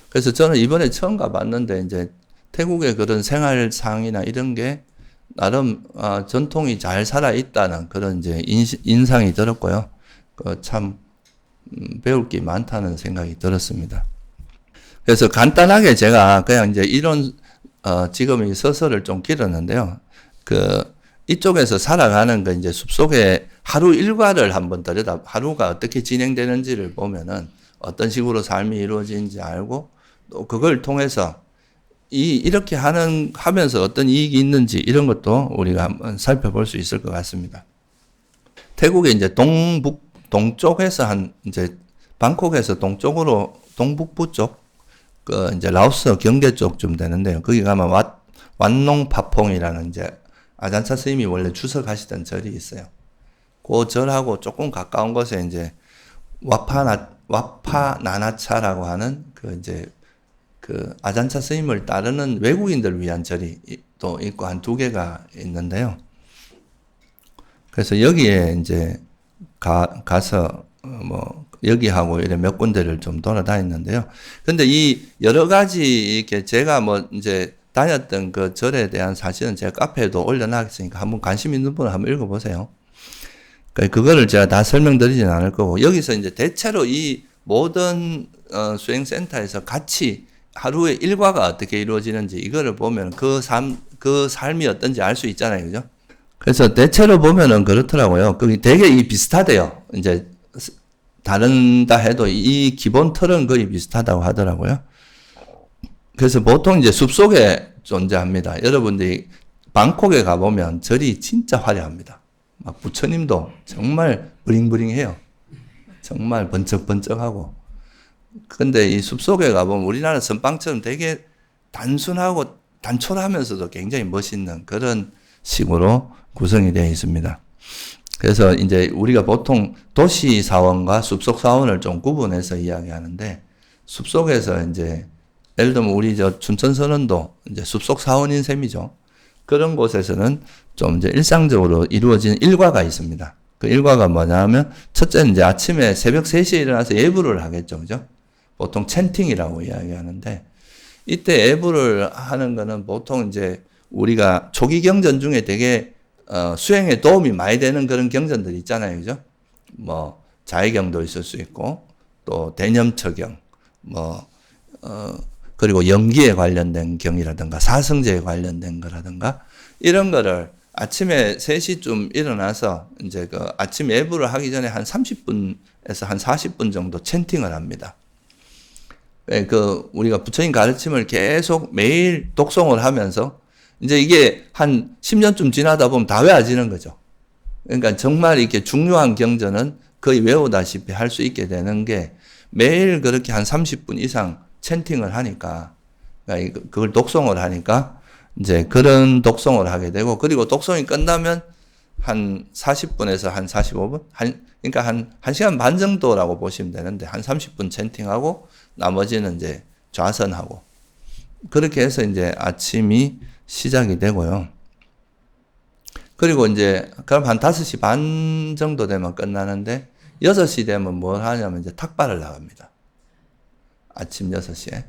그래서 저는 이번에 처음 가봤는데 이제 태국의 그런 생활상이나 이런 게 나름 전통이 잘 살아 있다는 그런 이제 인상이 들었고요. 참 배울 게 많다는 생각이 들었습니다. 그래서 간단하게 제가 그냥 이제 이론 지금 이 서설을 좀 길었는데요. 이쪽에서 살아가는 이제 숲속의 하루 일과를 한번 하루가 어떻게 진행되는지를 보면은 어떤 식으로 삶이 이루어지는지 알고 또 그걸 통해서 이렇게 하면서 어떤 이익이 있는지 이런 것도 우리가 한번 살펴볼 수 있을 것 같습니다. 태국의 이제 동쪽에서 이제 방콕에서 동쪽으로 동북부 쪽, 이제 라오스 경계 쪽쯤 되는데요. 거기 가면 왓농파퐁이라는 이제 아잔차 스님이 원래 주석하시던 절이 있어요. 그 절하고 조금 가까운 곳에 이제 와파나나차라고 하는 이제 아잔차 스님을 따르는 외국인들 위한 절이 또 있고 한 2개가 있는데요. 그래서 여기에 이제 가서 여기하고 이런 몇 군데를 좀 돌아다녔는데요. 근데 이 여러 가지 이렇게 제가 이제 다녔던 그 절에 대한 사실은 제가 카페에도 올려놨으니까 한번 관심 있는 분은 한번 읽어보세요. 그거를 제가 다 설명드리진 않을 거고, 여기서 이제 대체로 이 모든 수행센터에서 같이 하루의 일과가 어떻게 이루어지는지 이거를 보면 그 삶이 어떤지 알 수 있잖아요. 그죠? 그래서 대체로 보면은 그렇더라고요. 거기 되게 비슷하대요. 이제 다른다 해도 이 기본 틀은 거의 비슷하다고 하더라고요. 그래서 보통 이제 숲속에 존재합니다. 여러분들이 방콕에 가보면 절이 진짜 화려합니다. 막 부처님도 정말 브링브링해요. 정말 번쩍번쩍하고. 근데 이 숲속에 가보면 우리나라 선방처럼 되게 단순하고 단촐하면서도 굉장히 멋있는 그런 식으로 구성이 되어 있습니다. 그래서 이제 우리가 보통 도시 사원과 숲속 사원을 좀 구분해서 이야기하는데, 숲속에서 이제 예를 들면 우리 춘천선언도 이제 숲속 사원인 셈이죠. 그런 곳에서는 좀 이제 일상적으로 이루어지는 일과가 있습니다. 그 일과가 뭐냐면, 첫째는 이제 아침에 새벽 3시에 일어나서 예불을 하겠죠. 그죠? 보통 챈팅이라고 이야기하는데, 이때 예불을 하는 거는 보통 이제 우리가 초기 경전 중에 되게 수행에 도움이 많이 되는 그런 경전들이 있잖아요. 그죠? 자해경도 있을 수 있고, 또 대념처경, 그리고 연기에 관련된 경이라든가 사성제에 관련된 거라든가 이런 거를 아침에 3시쯤 일어나서 이제 아침 예불을 하기 전에 한 30분에서 한 40분 정도 챈팅을 합니다. 우리가 부처님 가르침을 계속 매일 독송을 하면서 이제 이게 한 10년쯤 지나다 보면 다 외워지는 거죠. 그러니까 정말 이렇게 중요한 경전은 거의 외우다시피 할 수 있게 되는 게 매일 그렇게 한 30분 이상 챈팅을 하니까, 그러니까 그걸 독송을 하니까 이제 그런 독송을 하게 되고, 그리고 독송이 끝나면 한 40분에서 한 45분? 그러니까 한 1시간 반 정도라고 보시면 되는데, 한 30분 챈팅하고 나머지는 이제 좌선하고, 그렇게 해서 이제 아침이 시작이 되고요. 그리고 이제 그럼 한 5시 반 정도 되면 끝나는데, 6시 되면 뭘 하냐면 이제 탁발을 나갑니다. 아침 6시에.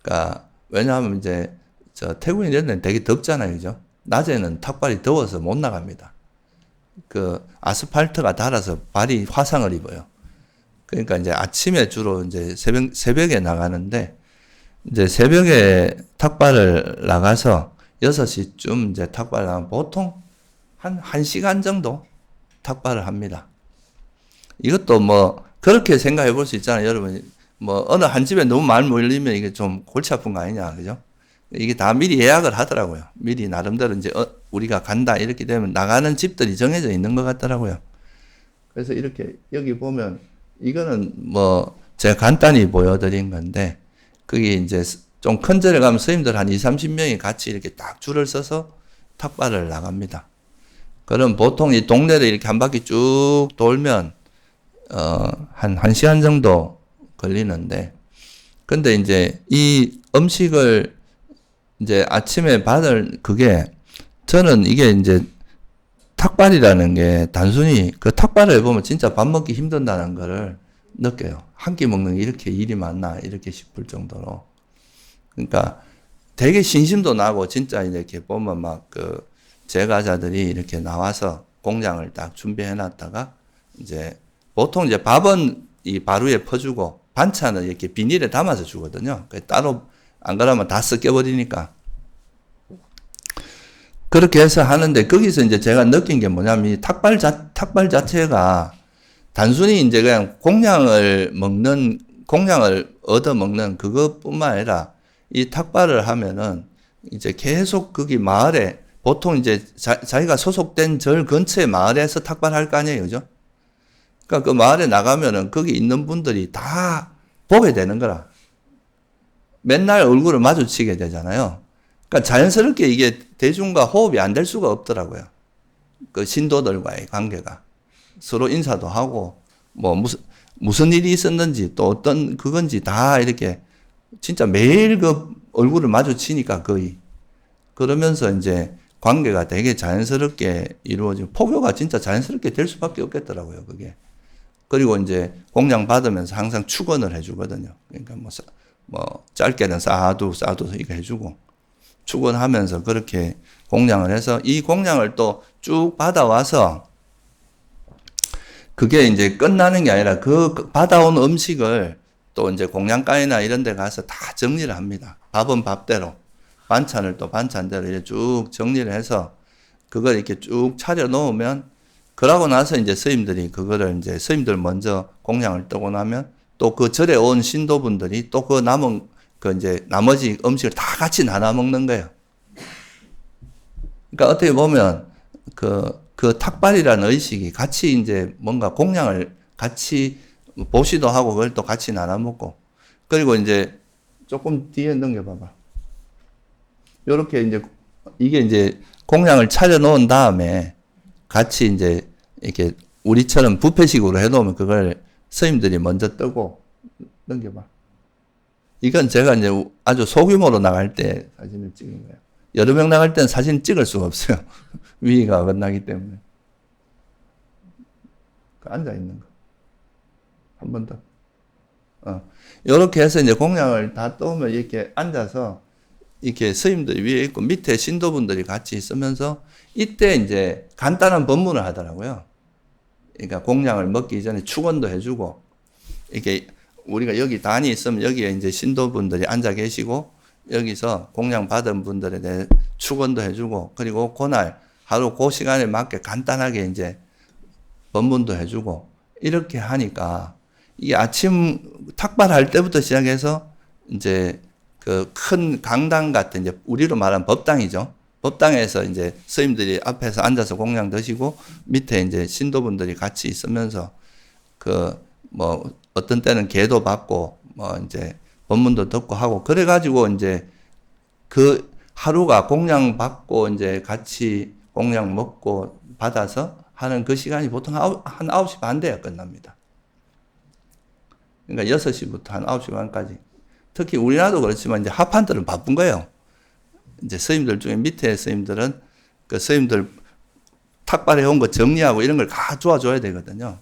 그러니까 왜냐하면 이제 태국인 이런 데는 되게 덥잖아요. 그죠? 낮에는 탁발이 더워서 못 나갑니다. 아스팔트가 닳아서 발이 화상을 입어요. 그러니까 이제 아침에 주로 이제 새벽에 나가는데, 이제 새벽에 탁발을 나가서 6시쯤 이제 탁발을 나가면 보통 한 1시간 정도 탁발을 합니다. 이것도 그렇게 생각해 볼 수 있잖아요. 여러분, 어느 한 집에 너무 많이 몰리면 이게 좀 골치 아픈 거 아니냐. 그죠? 이게 다 미리 예약을 하더라고요. 미리 나름대로 이제 우리가 간다 이렇게 되면 나가는 집들이 정해져 있는 것 같더라고요. 그래서 이렇게 여기 보면 이거는 제가 간단히 보여드린 건데, 그게 이제 좀 큰 절에 가면 스님들 한 20-30명이 같이 이렇게 딱 줄을 서서 탁발을 나갑니다. 그럼 보통 이 동네를 이렇게 한 바퀴 쭉 돌면 한 1시간 정도 걸리는데, 근데 이제 이 음식을 이제 아침에 받을 저는 이게 이제 탁발이라는 게 단순히 탁발을 해보면 진짜 밥 먹기 힘든다는 거를 느껴요. 한 끼 먹는 게 이렇게 일이 많나 이렇게 싶을 정도로. 그러니까 되게 신심도 나고, 진짜 이렇게 보면 제과자들이 이렇게 나와서 공양을 딱 준비해 놨다가 이제 보통 이제 밥은 이 바루에 퍼주고 반찬은 이렇게 비닐에 담아서 주거든요. 따로 안 그러면 다 섞여버리니까. 그렇게 해서 하는데 거기서 이제 제가 느낀 게 뭐냐면 이 탁발 자체가 단순히 이제 그냥 공양을 얻어 먹는 그것뿐만 아니라 이 탁발을 하면은 이제 계속 거기 마을에 보통 이제 자기가 소속된 절 근처의 마을에서 탁발할 거 아니에요. 그죠? 그러니까 그 마을에 나가면은 거기 있는 분들이 다 보게 되는 거라. 맨날 얼굴을 마주치게 되잖아요. 그러니까 자연스럽게 이게 대중과 호흡이 안 될 수가 없더라고요. 그 신도들과의 관계가. 서로 인사도 하고, 뭐, 무슨 일이 있었는지, 또 어떤 그건지 다 이렇게, 진짜 매일 그 얼굴을 마주치니까 거의. 그러면서 이제 관계가 되게 자연스럽게 이루어지고, 포교가 진짜 자연스럽게 될 수밖에 없겠더라고요, 그게. 그리고 이제 공양 받으면서 항상 축원을 해주거든요. 그러니까 뭐, 짧게는 싸도 이거 해주고, 축원하면서 그렇게 공양을 해서 이 공양을 또 쭉 받아와서 그게 이제 끝나는 게 아니라 그 받아온 음식을 또 이제 공양가에나 이런 데 가서 다 정리를 합니다. 밥은 밥대로, 반찬을 또 반찬대로 이렇게 쭉 정리를 해서 그걸 이렇게 쭉 차려 놓으면 그러고 나서 이제 스님들이 그거를 이제 스님들 먼저 공양을 뜨고 나면 또 그 절에 온 신도분들이 또 그 남은 그 이제 나머지 음식을 다 같이 나눠 먹는 거예요. 그러니까 어떻게 보면 그 탁발이라는 의식이 같이 이제 뭔가 공양을 같이 보시도 하고 그걸 또 같이 나눠 먹고 그리고 이제 조금 뒤에 넘겨봐봐. 요렇게 이제 이게 이제 공양을 차려 놓은 다음에 같이 이제 이렇게 우리처럼 뷔페식으로 해 놓으면 그걸 스님들이 먼저 뜨고 넘겨봐. 이건 제가 이제 아주 소규모로 나갈 때 사진을 찍은 거예요. 여러 명 나갈 때는 사진 찍을 수가 없어요. 위기가 어긋나기 때문에. 앉아 있는 거. 한 번 더. 요렇게 해서 이제 공양을 다 떠오면 이렇게 앉아서 이렇게 스님들이 위에 있고 밑에 신도분들이 같이 있으면서 이때 이제 간단한 법문을 하더라고요. 그러니까 공양을 먹기 전에 축원도 해주고 이렇게 우리가 여기 단이 있으면 여기에 이제 신도분들이 앉아 계시고 여기서 공양 받은 분들에 대해 축원도 해주고 그리고 그날 하루 그 시간에 맞게 간단하게 이제 법문도 해주고 이렇게 하니까 이 아침 탁발할 때부터 시작해서 이제 그 큰 강당 같은 이제 우리로 말하면 법당이죠. 법당에서 이제 스님들이 앞에서 앉아서 공양 드시고 밑에 이제 신도분들이 같이 있으면서 그 뭐 어떤 때는 계도 받고 뭐 이제 법문도 듣고 하고 그래가지고 이제 그 하루가 공양 받고 이제 같이 공양 먹고 받아서 하는 그 시간이 보통 한 9시 반 돼야 끝납니다. 그러니까 6시부터 한 9시 반까지. 특히 우리나라도 그렇지만 이제 합판들은 바쁜 거예요. 이제 스님들 중에 밑에 스님들은 그 스님들 탁발해 온 거 정리하고 이런 걸 다 도와줘야 되거든요.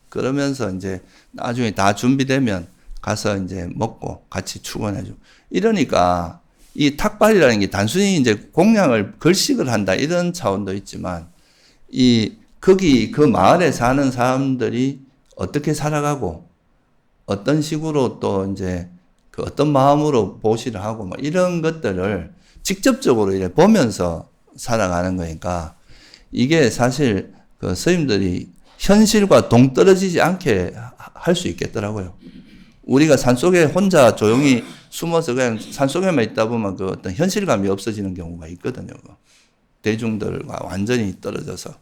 그러면서 이제 나중에 다 준비되면 가서 이제 먹고 같이 축원해주고. 이러니까 이 탁발이라는 게 단순히 이제 공양을 걸식을 한다 이런 차원도 있지만 거기 그 마을에 사는 사람들이 어떻게 살아가고 어떤 식으로 또 이제 그 어떤 마음으로 보시를 하고 뭐 이런 것들을 직접적으로 이렇게 보면서 살아가는 거니까 이게 사실 그 스님들이 현실과 동떨어지지 않게 할 수 있겠더라고요. 우리가 산속에 혼자 조용히 숨어서 그냥 산속에만 있다 보면 그 어떤 현실감이 없어지는 경우가 있거든요. 대중들과 완전히 떨어져서.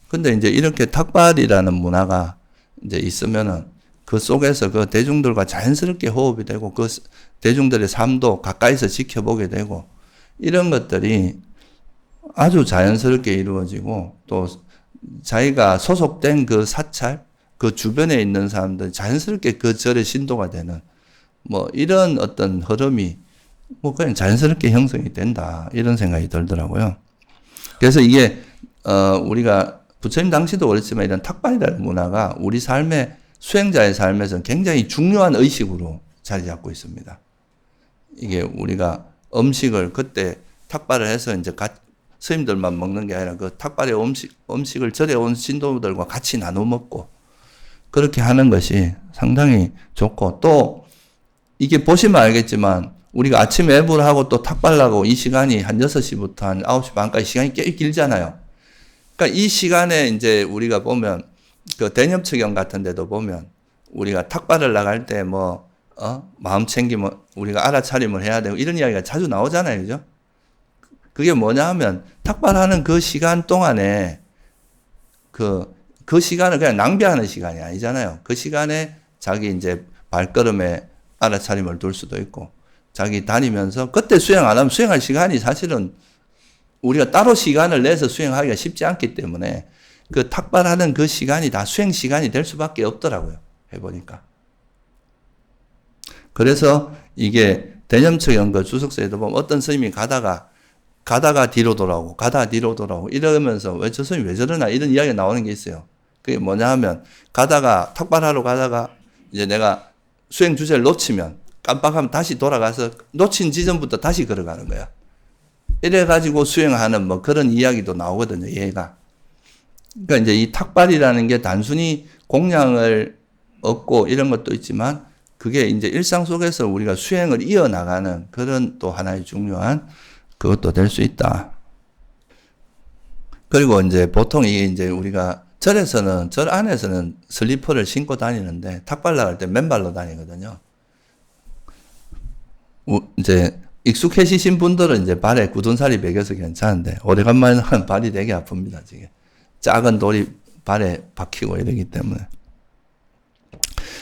근데 이제 이렇게 탁발이라는 문화가 이제 있으면은 그 속에서 그 대중들과 자연스럽게 호흡이 되고 그 대중들의 삶도 가까이서 지켜보게 되고 이런 것들이 아주 자연스럽게 이루어지고 또 자기가 소속된 그 사찰, 그 주변에 있는 사람들 자연스럽게 그 절의 신도가 되는 뭐 이런 어떤 흐름이 뭐 그냥 자연스럽게 형성이 된다 이런 생각이 들더라고요. 그래서 이게 우리가 부처님 당시도 그렇지만 이런 탁발이라는 문화가 우리 삶의 수행자의 삶에서는 굉장히 중요한 의식으로 자리 잡고 있습니다. 이게 우리가 음식을 그때 탁발을 해서 이제 스님들만 먹는 게 아니라 그 탁발의 음식을 절에 온 신도들과 같이 나눠 먹고 그렇게 하는 것이 상당히 좋고, 또 이게 보시면 알겠지만 우리가 아침 애부를 하고 또 탁발하고 이 시간이 한 6시부터 한 9시 반까지 시간이 꽤 길잖아요. 그러니까 이 시간에 이제 우리가 보면 그 대념처경 같은 데도 보면 우리가 탁발을 나갈 때 마음 챙기면 우리가 알아차림을 해야 되고 이런 이야기가 자주 나오잖아요. 그죠? 그게 뭐냐 하면 탁발하는 그 시간 동안에 그 시간을 그냥 낭비하는 시간이 아니잖아요. 그 시간에 자기 이제 발걸음에 알아차림을 둘 수도 있고 자기 다니면서 그때 수행 안 하면 수행할 시간이 사실은 우리가 따로 시간을 내서 수행하기가 쉽지 않기 때문에 그 탁발하는 그 시간이 다 수행 시간이 될 수밖에 없더라고요. 해보니까. 그래서 이게 대념처경거 주석서에도 보면 어떤 스님이 가다가 뒤로 돌아오고 이러면서 왜 저 스님이 왜 저러나 이런 이야기가 나오는 게 있어요. 그게 뭐냐 하면 탁발하러 가다가 이제 내가 수행 주제를 놓치면 깜빡하면 다시 돌아가서 놓친 지점부터 다시 걸어가는 거야. 이래가지고 수행하는 그런 이야기도 나오거든요, 얘가. 그러니까 이제 이 탁발이라는 게 단순히 공양을 얻고 이런 것도 있지만 그게 이제 일상 속에서 우리가 수행을 이어나가는 그런 또 하나의 중요한 그것도 될 수 있다. 그리고 이제 보통 이게 이제 우리가 절 안에서는 슬리퍼를 신고 다니는데 탁발 나갈 때 맨발로 다니거든요. 이제 익숙해지신 분들은 이제 발에 굳은 살이 배겨서 괜찮은데 오래간만에 하면 발이 되게 아픕니다. 지금 작은 돌이 발에 박히고 이러기 때문에.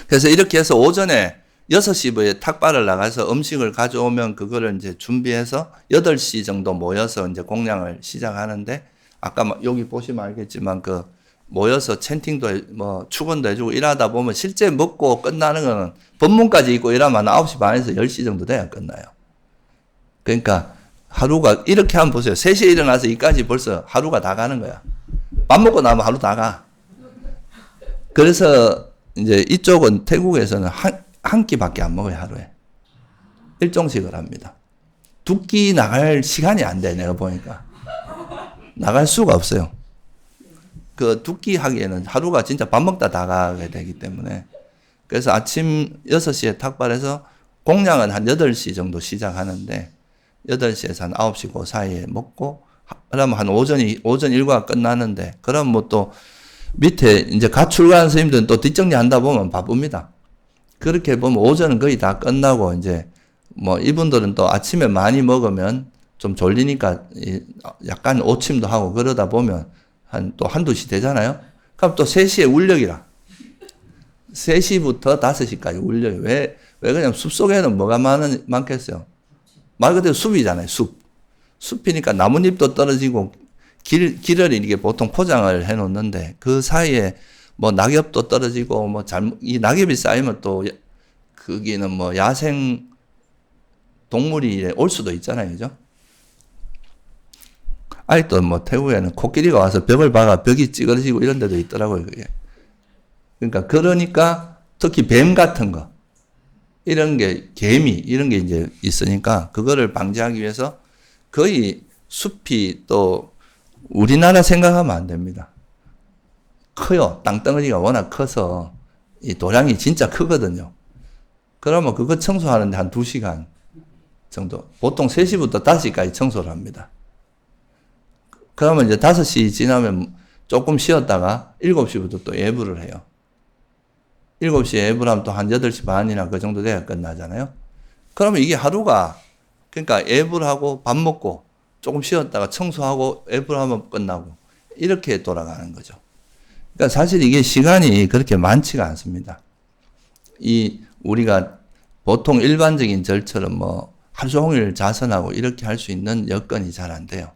그래서 이렇게 해서 오전에 6시부에 탁발을 나가서 음식을 가져오면 그거를 이제 준비해서 8시 정도 모여서 이제 공양을 시작하는데 아까 여기 보시면 알겠지만 모여서 찬팅도 축원도 해주고 일하다 보면 실제 먹고 끝나는 거는 법문까지 있고 이러면 9시 반에서 10시 정도 돼야 끝나요. 그러니까 하루가 이렇게 한번 보세요. 3시에 일어나서 이까지 벌써 하루가 다 가는 거야. 밥 먹고 나면 하루 다 가. 그래서 이제 이쪽은 태국에서는 한 끼밖에 안 먹어요, 하루에. 일종씩을 합니다. 2끼 나갈 시간이 안 돼, 내가 보니까. 나갈 수가 없어요. 그 2끼 하기에는 하루가 진짜 밥 먹다 다 가게 되기 때문에. 그래서 아침 6시에 탁발해서 공양은 한 8시 정도 시작하는데 8시에서 한 9시 그 사이에 먹고 그러면 한 오전 일과가 끝나는데 그럼 또 밑에 이제 갓 출가한 스님들은 또 뒷정리한다 보면 바쁩니다. 그렇게 보면 오전은 거의 다 끝나고 이제 이분들은 또 아침에 많이 먹으면 좀 졸리니까 약간 오침도 하고 그러다 보면 또 한두 시 되잖아요. 그럼 또 3시에 울력이라. 3시부터 5시까지 울력이. 왜 그냥 숲속에는 뭐가 많겠어요? 말 그대로 숲이잖아요, 숲. 숲이니까 나뭇잎도 떨어지고 길을 이렇게 보통 포장을 해 놓는데 그 사이에 낙엽도 떨어지고 이 낙엽이 쌓이면 또 거기는 야생 동물이 올 수도 있잖아요. 그죠? 아직도 태국에는 코끼리가 와서 벽을 박아 벽이 찌그러지고 이런 데도 있더라고요, 그게. 그러니까 특히 뱀 같은 거 이런 게 개미 이런 게 이제 있으니까 그거를 방지하기 위해서 거의 숲이 또 우리나라 생각하면 안 됩니다. 커요. 땅덩어리가 워낙 커서 이 도량이 진짜 크거든요. 그러면 그거 청소하는데 한 2시간 정도. 보통 3시부터 5시까지 청소를 합니다. 그러면 이제 5시 지나면 조금 쉬었다가 7시부터 또 예불을 해요. 7시에 예불 하면 또 한 8시 반이나 그 정도 돼야 끝나잖아요. 그러면 이게 하루가, 그러니까 예불하고 밥 먹고 조금 쉬었다가 청소하고 예불하면 끝나고 이렇게 돌아가는 거죠. 그러니까 사실 이게 시간이 그렇게 많지가 않습니다. 우리가 보통 일반적인 절처럼 하루 종일 자선하고 이렇게 할 수 있는 여건이 잘 안 돼요.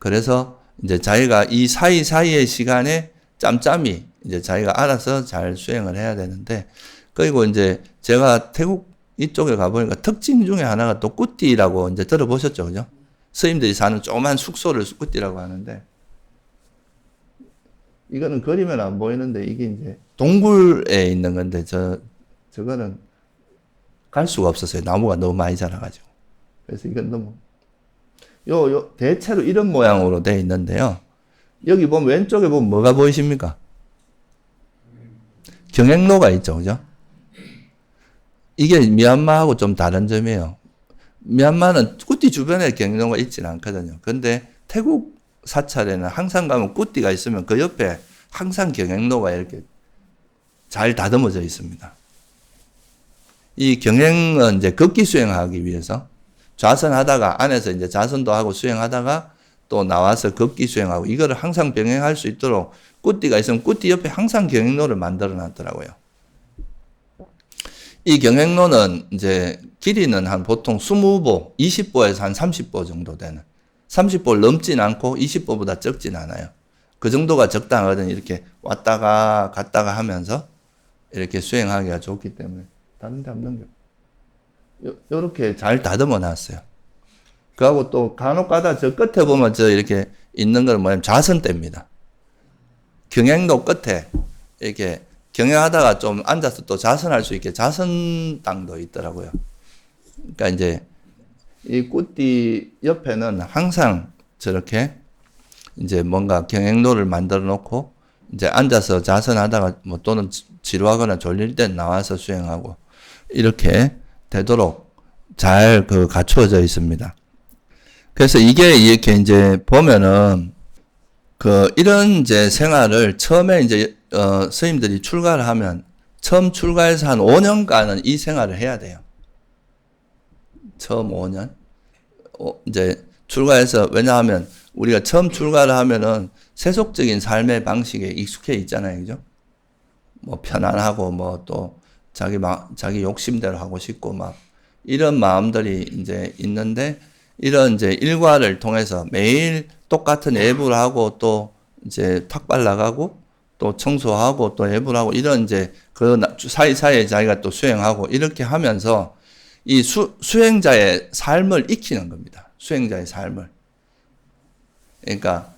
그래서 이제 자기가 이 사이사이의 시간에 짬짬이 이제 자기가 알아서 잘 수행을 해야 되는데, 그리고 이제 제가 태국 이쪽에 가보니까 특징 중에 하나가 또 꾸띠라고 이제 들어보셨죠, 그죠? 스님들이 사는 조그만 숙소를 꾸띠라고 하는데, 이거는 그림은 안 보이는데 이게 이제 동굴에 있는 건데 저거는 갈 수가 없었어요. 나무가 너무 많이 자라가지고. 그래서 이건 너무 대체로 이런 모양으로 되어 있는데요. 여기 보면 왼쪽에 보면 뭐가 보이십니까? 경행로가 있죠. 그죠? 이게 미얀마하고 좀 다른 점이에요. 미얀마는 꾸띠 주변에 경행로가 있지는 않거든요. 근데 태국 사찰에는 항상 가면 꾸띠가 있으면 그 옆에 항상 경행로가 이렇게 잘 다듬어져 있습니다. 이 경행은 이제 걷기 수행하기 위해서 좌선하다가 안에서 이제 좌선도 하고 수행하다가 또 나와서 걷기 수행하고 이거를 항상 병행할 수 있도록 꾸띠가 있으면 꾸띠 옆에 항상 경행로를 만들어 놨더라고요. 이 경행로는 이제 길이는 한 보통 20보, 20보에서 한 30보 정도 되는 30보를 넘진 않고 20보보다 적진 않아요. 그 정도가 적당하거든요. 이렇게 왔다가 갔다가 하면서 이렇게 수행하기가 좋기 때문에 다른 데 없는 게 요렇게 잘 다듬어 놨어요. 그하고 또 간혹 가다 저 끝에 보면 저 이렇게 있는 건 뭐냐면 좌선대입니다. 경행로 끝에 이렇게 경영하다가 좀 앉아서 또 좌선할 수 있게 좌선당도 있더라고요. 그러니까 이제 이 꾸띠 옆에는 항상 저렇게 이제 뭔가 경행로를 만들어 놓고 이제 앉아서 좌선하다가 뭐 또는 지루하거나 졸릴 때 나와서 수행하고 이렇게 되도록 잘 갖추어져 있습니다. 그래서 이게 이렇게 이제 보면은 이런 이제 생활을 처음에 이제 스님들이 출가를 하면 처음 출가해서 한 5년간은 이 생활을 해야 돼요. 처음 5년. 이제 출가해서 왜냐하면 우리가 처음 출가를 하면은 세속적인 삶의 방식에 익숙해 있잖아요. 그죠? 뭐 편안하고 뭐 또 자기 욕심대로 하고 싶고 막 이런 마음들이 이제 있는데 이런 이제 일과를 통해서 매일 똑같은 예불을 하고 또 이제 탁발 나가고 또 청소하고 또 예불 하고 이런 이제 그 사이사이에 자기가 또 수행하고 이렇게 하면서 이 수행자의 삶을 익히는 겁니다. 수행자의 삶을. 그러니까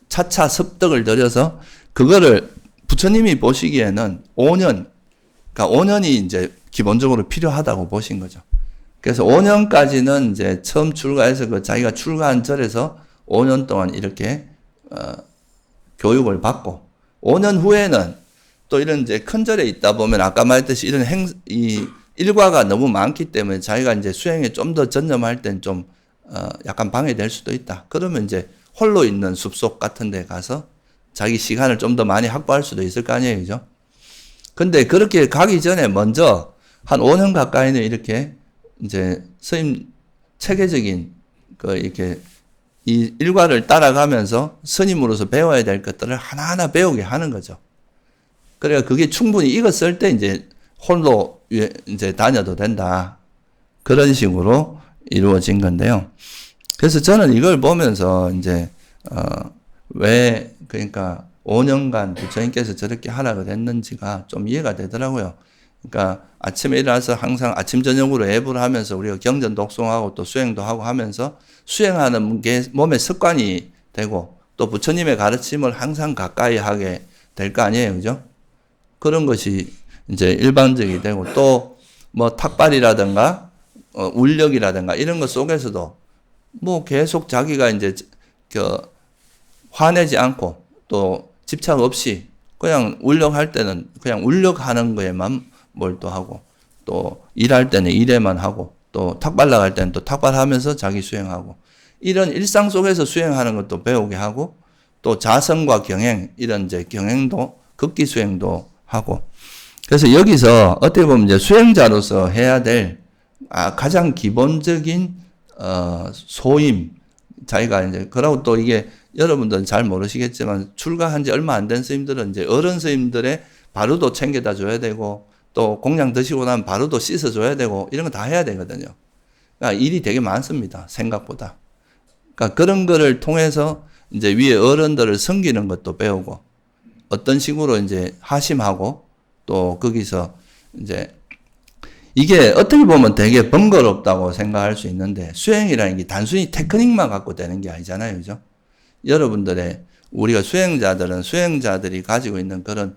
차차 습득을 들여서 그거를 부처님이 보시기에는 5년, 그러니까 5년이 이제 기본적으로 필요하다고 보신 거죠. 그래서 5년까지는 이제 처음 출가해서 자기가 출가한 절에서 5년 동안 이렇게 교육을 받고 5년 후에는 또 이런 이제 큰 절에 있다 보면 아까 말했듯이 이런 이 일과가 너무 많기 때문에 자기가 이제 수행에 좀 더 전념할 땐 좀 약간 방해될 수도 있다. 그러면 이제 홀로 있는 숲속 같은 데 가서 자기 시간을 좀 더 많이 확보할 수도 있을 거 아니에요. 그죠? 근데 그렇게 가기 전에 먼저 한 5년 가까이는 이렇게 이제 스님 체계적인 이렇게 이 일과를 따라가면서 스님으로서 배워야 될 것들을 하나하나 배우게 하는 거죠. 그래야 그게 충분히 익었을 때 이제 홀로 이제 다녀도 된다. 그런 식으로 이루어진 건데요. 그래서 저는 이걸 보면서 이제 왜 그러니까 5년간 부처님께서 저렇게 하라고 했는지가 좀 이해가 되더라고요. 그러니까 아침에 일어나서 항상 아침 저녁으로 예불을 하면서 우리가 경전 독송하고 또 수행도 하고 하면서 수행하는 게 몸의 습관이 되고 또 부처님의 가르침을 항상 가까이 하게 될 거 아니에요. 그죠? 그런 것이 이제 일반적이 되고 또 뭐 탁발이라든가 울력이라든가 이런 것 속에서도 뭐 계속 자기가 이제 화내지 않고 또 집착 없이 그냥 울력할 때는 그냥 울력하는 거에만 몰두하고 또 일할 때는 일에만 하고 또 탁발 나갈 때는 또 탁발하면서 자기 수행하고 이런 일상 속에서 수행하는 것도 배우게 하고 또 자성과 경행 이런 이제 경행도 극기 수행도 하고 그래서 여기서 어떻게 보면 이제 수행자로서 해야 될 가장 기본적인 소임 자기가 이제 그러고 또 이게 여러분들은 잘 모르시겠지만 출가한 지 얼마 안 된 스님들은 이제 어른 스님들의 바루도 챙겨다 줘야 되고 또 공양 드시고 나면 바루도 씻어 줘야 되고 이런 거 다 해야 되거든요. 그러니까 일이 되게 많습니다. 생각보다. 그러니까 그런 거를 통해서 이제 위에 어른들을 섬기는 것도 배우고 어떤 식으로 이제 하심하고 또 거기서 이제 이게 어떻게 보면 되게 번거롭다고 생각할 수 있는데 수행이라는 게 단순히 테크닉만 갖고 되는 게 아니잖아요. 그죠? 여러분들의 우리가 수행자들이 가지고 있는 그런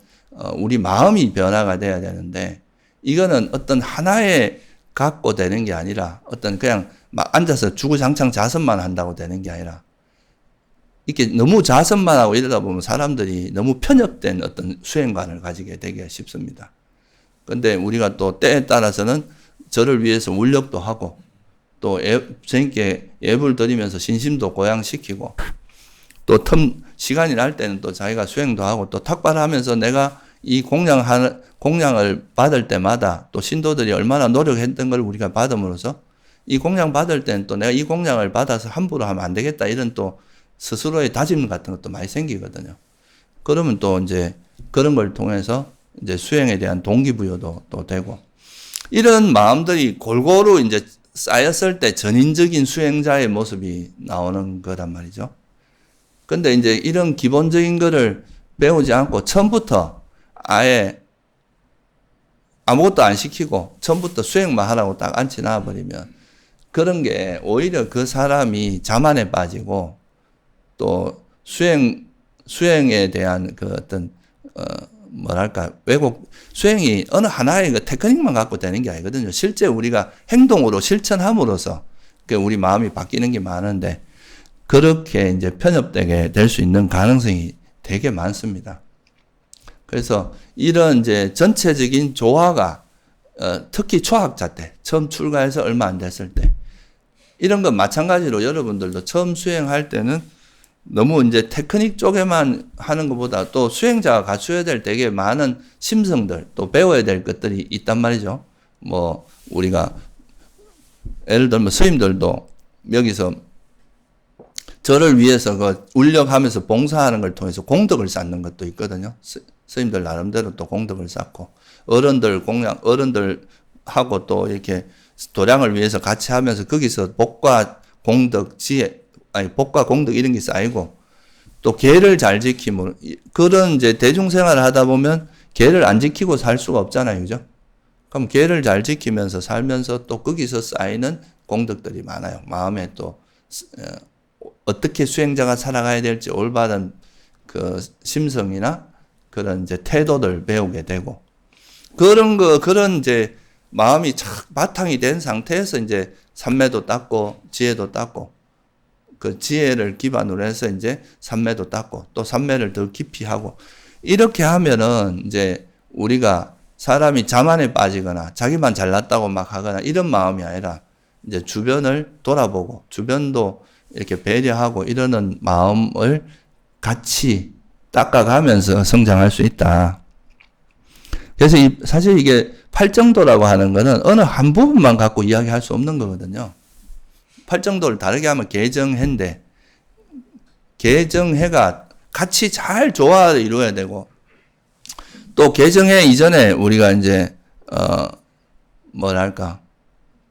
우리 마음이 변화가 돼야 되는데 이거는 어떤 하나에 갖고 되는 게 아니라 어떤 그냥 막 앉아서 주구장창 자습만 한다고 되는 게 아니라 이렇게 너무 자습만 하고 이러다 보면 사람들이 너무 편협된 어떤 수행관을 가지게 되기가 쉽습니다. 근데 우리가 또 때에 따라서는 저를 위해서 울력도 하고 또 선생님께 예불 드리면서 신심도 고양시키고 또 시간이 날 때는 또 자기가 수행도 하고 또 탁발하면서 내가 이 공양을 받을 때마다 또 신도들이 얼마나 노력했던 걸 우리가 받음으로써 이 공양 받을 때는 또 내가 이 공양을 받아서 함부로 하면 안 되겠다 이런 또 스스로의 다짐 같은 것도 많이 생기거든요. 그러면 또 이제 그런 걸 통해서 이제 수행에 대한 동기부여도 또 되고 이런 마음들이 골고루 이제 쌓였을 때 전인적인 수행자의 모습이 나오는 거란 말이죠. 근데 이제 이런 기본적인 거를 배우지 않고 처음부터 아예 아무것도 안 시키고 처음부터 수행만 하라고 딱 앉혀놔 버리면 그런 게 오히려 그 사람이 자만에 빠지고 또 수행에 대한 그 어떤 뭐랄까 수행이 어느 하나의 그 테크닉만 갖고 되는 게 아니거든요. 실제 우리가 행동으로 실천함으로써 우리 마음이 바뀌는 게 많은데 그렇게 이제 편협되게 될 수 있는 가능성이 되게 많습니다. 그래서 이런 이제 전체적인 조화가 특히 초학자 때 처음 출가해서 얼마 안 됐을 때 이런 건 마찬가지로 여러분들도 처음 수행할 때는 너무 이제 테크닉 쪽에만 하는 것보다 또 수행자가 갖춰야 될 되게 많은 심성들 또 배워야 될 것들이 있단 말이죠. 뭐 우리가 예를 들면 스님들도 여기서 저를 위해서 그 울력하면서 봉사하는 걸 통해서 공덕을 쌓는 것도 있거든요. 스님들 나름대로 또 공덕을 쌓고 어른들하고 또 이렇게 도량을 위해서 같이 하면서 거기서 복과 공덕, 복과 공덕 이런 게 쌓이고 또 계를 잘 지키면 그런 이제 대중생활을 하다 보면 계를 안 지키고 살 수가 없잖아요. 그죠? 그럼 계를 잘 지키면서 살면서 또 거기서 쌓이는 공덕들이 많아요. 마음에 또 어떻게 수행자가 살아가야 될지 올바른 그 심성이나 그런 이제 태도들 배우게 되고 그런 이제 마음이 착 바탕이 된 상태에서 이제 삼매도 닦고 지혜도 닦고 그 지혜를 기반으로 해서 이제 삼매도 닦고 또 삼매를 더 깊이 하고 이렇게 하면은 이제 우리가 사람이 자만에 빠지거나 자기만 잘났다고 막 하거나 이런 마음이 아니라 이제 주변을 돌아보고 주변도 이렇게 배려하고 이러는 마음을 같이 닦아가면서 성장할 수 있다. 그래서 사실 이게 팔정도라고 하는 거는 어느 한 부분만 갖고 이야기할 수 없는 거거든요. 팔정도를 다르게 하면 개정해인데 개정해가 같이 잘 조화를 이루어야 되고 또 개정해 이전에 우리가 이제 뭐랄까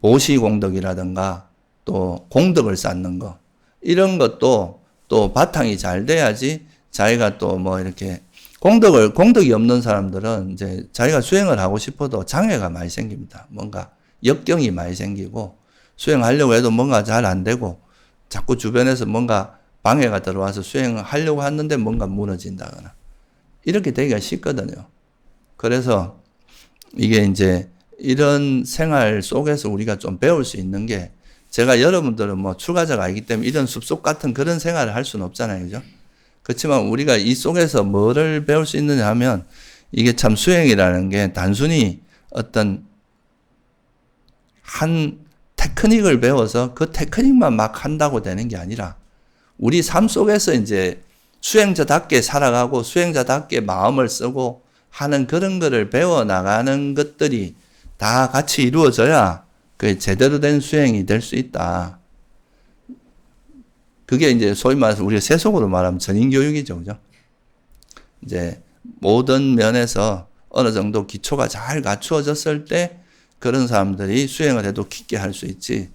보시공덕이라든가 또 공덕을 쌓는 거 이런 것도 또 바탕이 잘 돼야지 자기가 또 뭐 이렇게 공덕이 없는 사람들은 이제 자기가 수행을 하고 싶어도 장애가 많이 생깁니다. 뭔가 역경이 많이 생기고 수행하려고 해도 뭔가 잘 안 되고 자꾸 주변에서 뭔가 방해가 들어와서 수행을 하려고 하는데 뭔가 무너진다거나 이렇게 되기가 쉽거든요. 그래서 이게 이제 이런 생활 속에서 우리가 좀 배울 수 있는 게 제가 여러분들은 뭐 출가자가 아니기 때문에 이런 숲속 같은 그런 생활을 할 수는 없잖아요. 그죠? 그렇지만 우리가 이 속에서 뭐를 배울 수 있느냐 하면 이게 참 수행이라는 게 단순히 어떤 한 테크닉을 배워서 그 테크닉만 막 한다고 되는 게 아니라 우리 삶 속에서 이제 수행자답게 살아가고 수행자답게 마음을 쓰고 하는 그런 거를 배워나가는 것들이 다 같이 이루어져야 그 제대로 된 수행이 될 수 있다. 그게 이제 소위 말해서 우리가 세속으로 말하면 전인교육이죠. 그죠? 이제 모든 면에서 어느 정도 기초가 잘 갖추어졌을 때 그런 사람들이 수행을 해도 깊게 할 수 있지.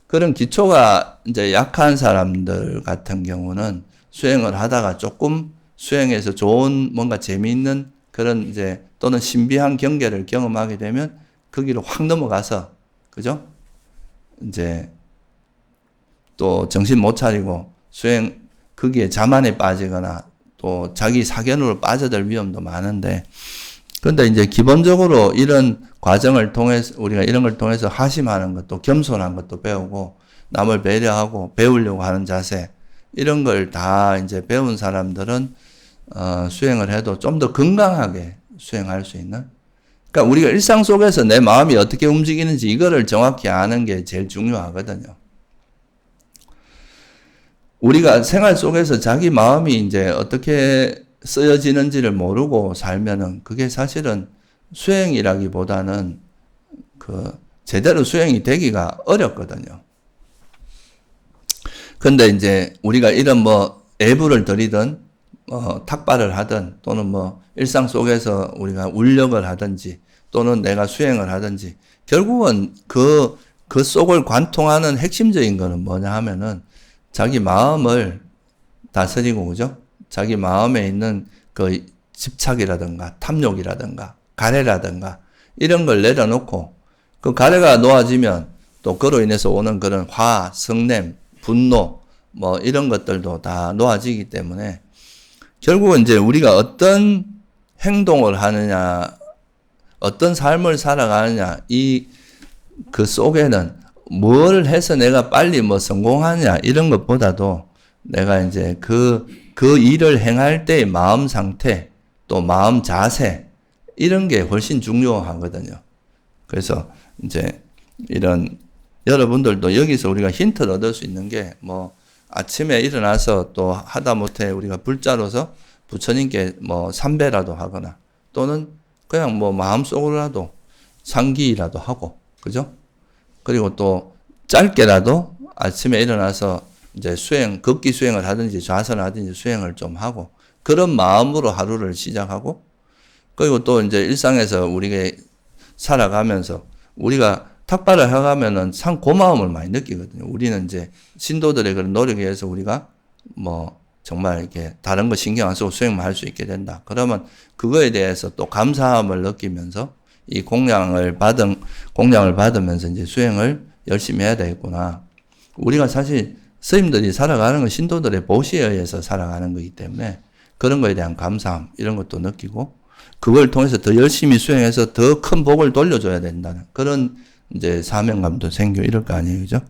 그런 기초가 이제 약한 사람들 같은 경우는 수행을 하다가 조금 수행에서 좋은 뭔가 재미있는 그런 이제 또는 신비한 경계를 경험하게 되면 거기로 확 넘어가서 그죠? 이제 또 정신 못 차리고 수행 거기에 자만에 빠지거나 또 자기 사견으로 빠져들 위험도 많은데 그런데 이제 기본적으로 이런 과정을 통해서 우리가 이런 걸 통해서 하심하는 것도 겸손한 것도 배우고 남을 배려하고 배우려고 하는 자세 이런 걸 다 이제 배운 사람들은 수행을 해도 좀 더 건강하게 수행할 수 있는. 그러니까 우리가 일상 속에서 내 마음이 어떻게 움직이는지 이거를 정확히 아는 게 제일 중요하거든요. 우리가 생활 속에서 자기 마음이 이제 어떻게 쓰여지는지를 모르고 살면은 그게 사실은 수행이라기보다는 제대로 수행이 되기가 어렵거든요. 근데 이제 우리가 이런 애부를 들이든 탁발을 하든 또는 일상 속에서 우리가 울력을 하든지 또는 내가 수행을 하든지 결국은 그 속을 관통하는 핵심적인 거는 뭐냐 하면은 자기 마음을 다스리고, 그죠? 자기 마음에 있는 그 집착이라든가 탐욕이라든가 가래라든가 이런 걸 내려놓고 그 가래가 놓아지면 또 그로 인해서 오는 그런 화, 성냄, 분노 이런 것들도 다 놓아지기 때문에 결국은 이제 우리가 어떤 행동을 하느냐, 어떤 삶을 살아가느냐, 그 속에는 뭘 해서 내가 빨리 성공하냐, 이런 것보다도 내가 이제 그 일을 행할 때의 마음 상태, 또 마음 자세, 이런 게 훨씬 중요하거든요. 그래서 이제 여러분들도 여기서 우리가 힌트를 얻을 수 있는 게 아침에 일어나서 또 하다못해 우리가 불자로서 부처님께 삼배라도 하거나 또는 그냥 마음속으로라도 상기라도 하고, 그죠? 그리고 또 짧게라도 아침에 일어나서 이제 걷기 수행을 하든지 좌선을 하든지 수행을 좀 하고 그런 마음으로 하루를 시작하고 그리고 또 이제 일상에서 우리가 살아가면서 우리가 탁발을 해가면은 참 고마움을 많이 느끼거든요. 우리는 이제 신도들의 그런 노력에 의해서 우리가 정말 이렇게 다른 거 신경 안 쓰고 수행만 할 수 있게 된다. 그러면 그거에 대해서 또 감사함을 느끼면서 이 공양을 받으면서 이제 수행을 열심히 해야 되겠구나. 우리가 사실 스님들이 살아가는 건 신도들의 보시에 의해서 살아가는 거기 때문에 그런 거에 대한 감사함 이런 것도 느끼고 그걸 통해서 더 열심히 수행해서 더 큰 복을 돌려줘야 된다는 그런 이제 사명감도 생기고 이럴 거 아니에요, 그죠?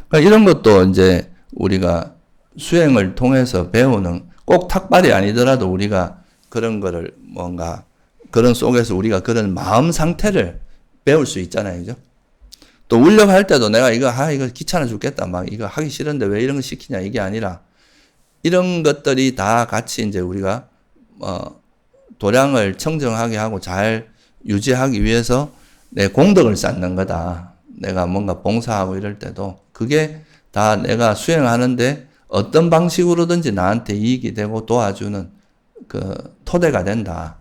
그러니까 이런 것도 이제 우리가 수행을 통해서 배우는 꼭 탁발이 아니더라도 우리가 그런 거를 뭔가 그런 속에서 우리가 그런 마음 상태를 배울 수 있잖아요, 그죠? 또 울력할 때도 내가 이거 귀찮아 죽겠다. 이거 하기 싫은데 왜 이런 거 시키냐. 이게 아니라 이런 것들이 다 같이 이제 우리가, 도량을 청정하게 하고 잘 유지하기 위해서 내 공덕을 쌓는 거다. 내가 뭔가 봉사하고 이럴 때도 그게 다 내가 수행하는데 어떤 방식으로든지 나한테 이익이 되고 도와주는 그 토대가 된다.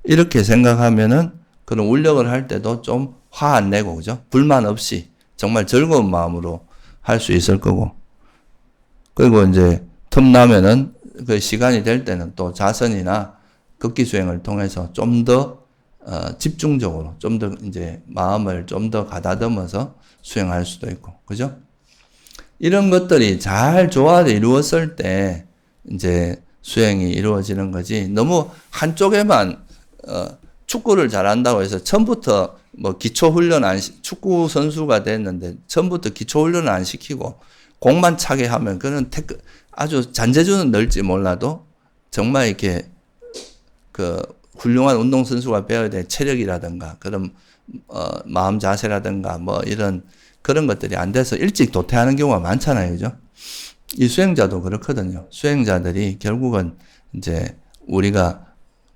이렇게 생각하면은 그런 울력을 할 때도 좀 화 안 내고, 그죠? 불만 없이 정말 즐거운 마음으로 할 수 있을 거고. 그리고 이제 틈나면은 그 시간이 될 때는 또 자선이나 극기 수행을 통해서 좀 더 집중적으로 좀 더 이제 마음을 좀 더 가다듬어서 수행할 수도 있고, 그죠? 이런 것들이 잘 조화를 이루었을 때 이제 수행이 이루어지는 거지. 너무 한쪽에만 축구를 잘한다고 해서 처음부터 기초 훈련 축구 선수가 됐는데 처음부터 기초 훈련을 안 시키고 공만 차게 하면 그는 아주 잔재주는 늘지 몰라도 정말 이렇게 그 훌륭한 운동 선수가 배워야 될 체력이라든가 그런 마음 자세라든가 이런 그런 것들이 안 돼서 일찍 도태하는 경우가 많잖아요, 그죠? 이 수행자도 그렇거든요. 수행자들이 결국은 이제 우리가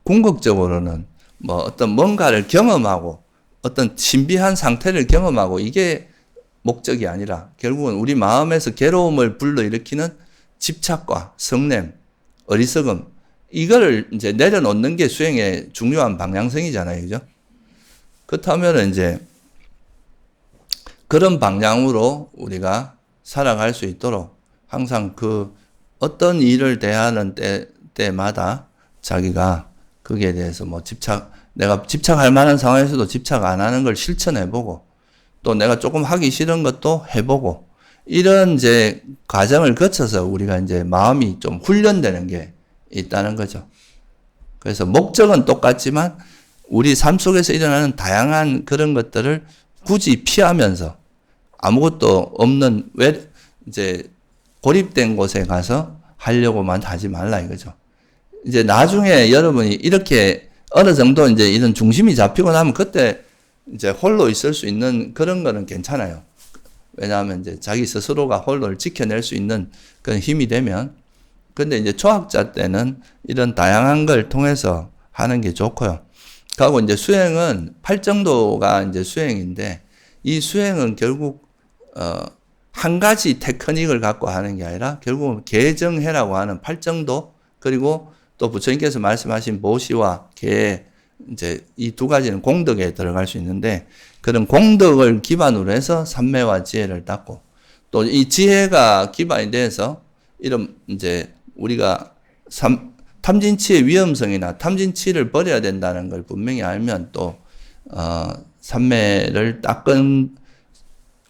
궁극적으로는 어떤 뭔가를 경험하고 어떤 신비한 상태를 경험하고 이게 목적이 아니라 결국은 우리 마음에서 괴로움을 불러일으키는 집착과 성냄, 어리석음 이거를 이제 내려놓는 게 수행의 중요한 방향성이잖아요, 그죠? 그렇다면 이제 그런 방향으로 우리가 살아갈 수 있도록 항상 그 어떤 일을 대하는 때마다 자기가 거기에 대해서 내가 집착할 만한 상황에서도 집착 안 하는 걸 실천해보고 또 내가 조금 하기 싫은 것도 해보고 이런 이제 과정을 거쳐서 우리가 이제 마음이 좀 훈련되는 게 있다는 거죠. 그래서 목적은 똑같지만 우리 삶 속에서 일어나는 다양한 그런 것들을 굳이 피하면서 아무것도 없는 이제 고립된 곳에 가서 하려고만 하지 말라 이거죠. 이제 나중에 여러분이 이렇게 어느 정도 이제 이런 중심이 잡히고 나면 그때 이제 홀로 있을 수 있는 그런 거는 괜찮아요. 왜냐하면 이제 자기 스스로가 홀로를 지켜낼 수 있는 그런 힘이 되면. 근데 이제 초학자 때는 이런 다양한 걸 통해서 하는 게 좋고요. 그리고 이제 수행은 8정도가 이제 수행인데 이 수행은 결국 한 가지 테크닉을 갖고 하는 게 아니라 결국은 개정해라고 하는 8정도 그리고 또 부처님께서 말씀하신 모시와 개 이제 이 두 가지는 공덕에 들어갈 수 있는데 그런 공덕을 기반으로 해서 삼매와 지혜를 닦고 또 이 지혜가 기반이 돼서 이런 이제 우리가 탐진치의 위험성이나 탐진치를 버려야 된다는 걸 분명히 알면 또 삼매를 닦은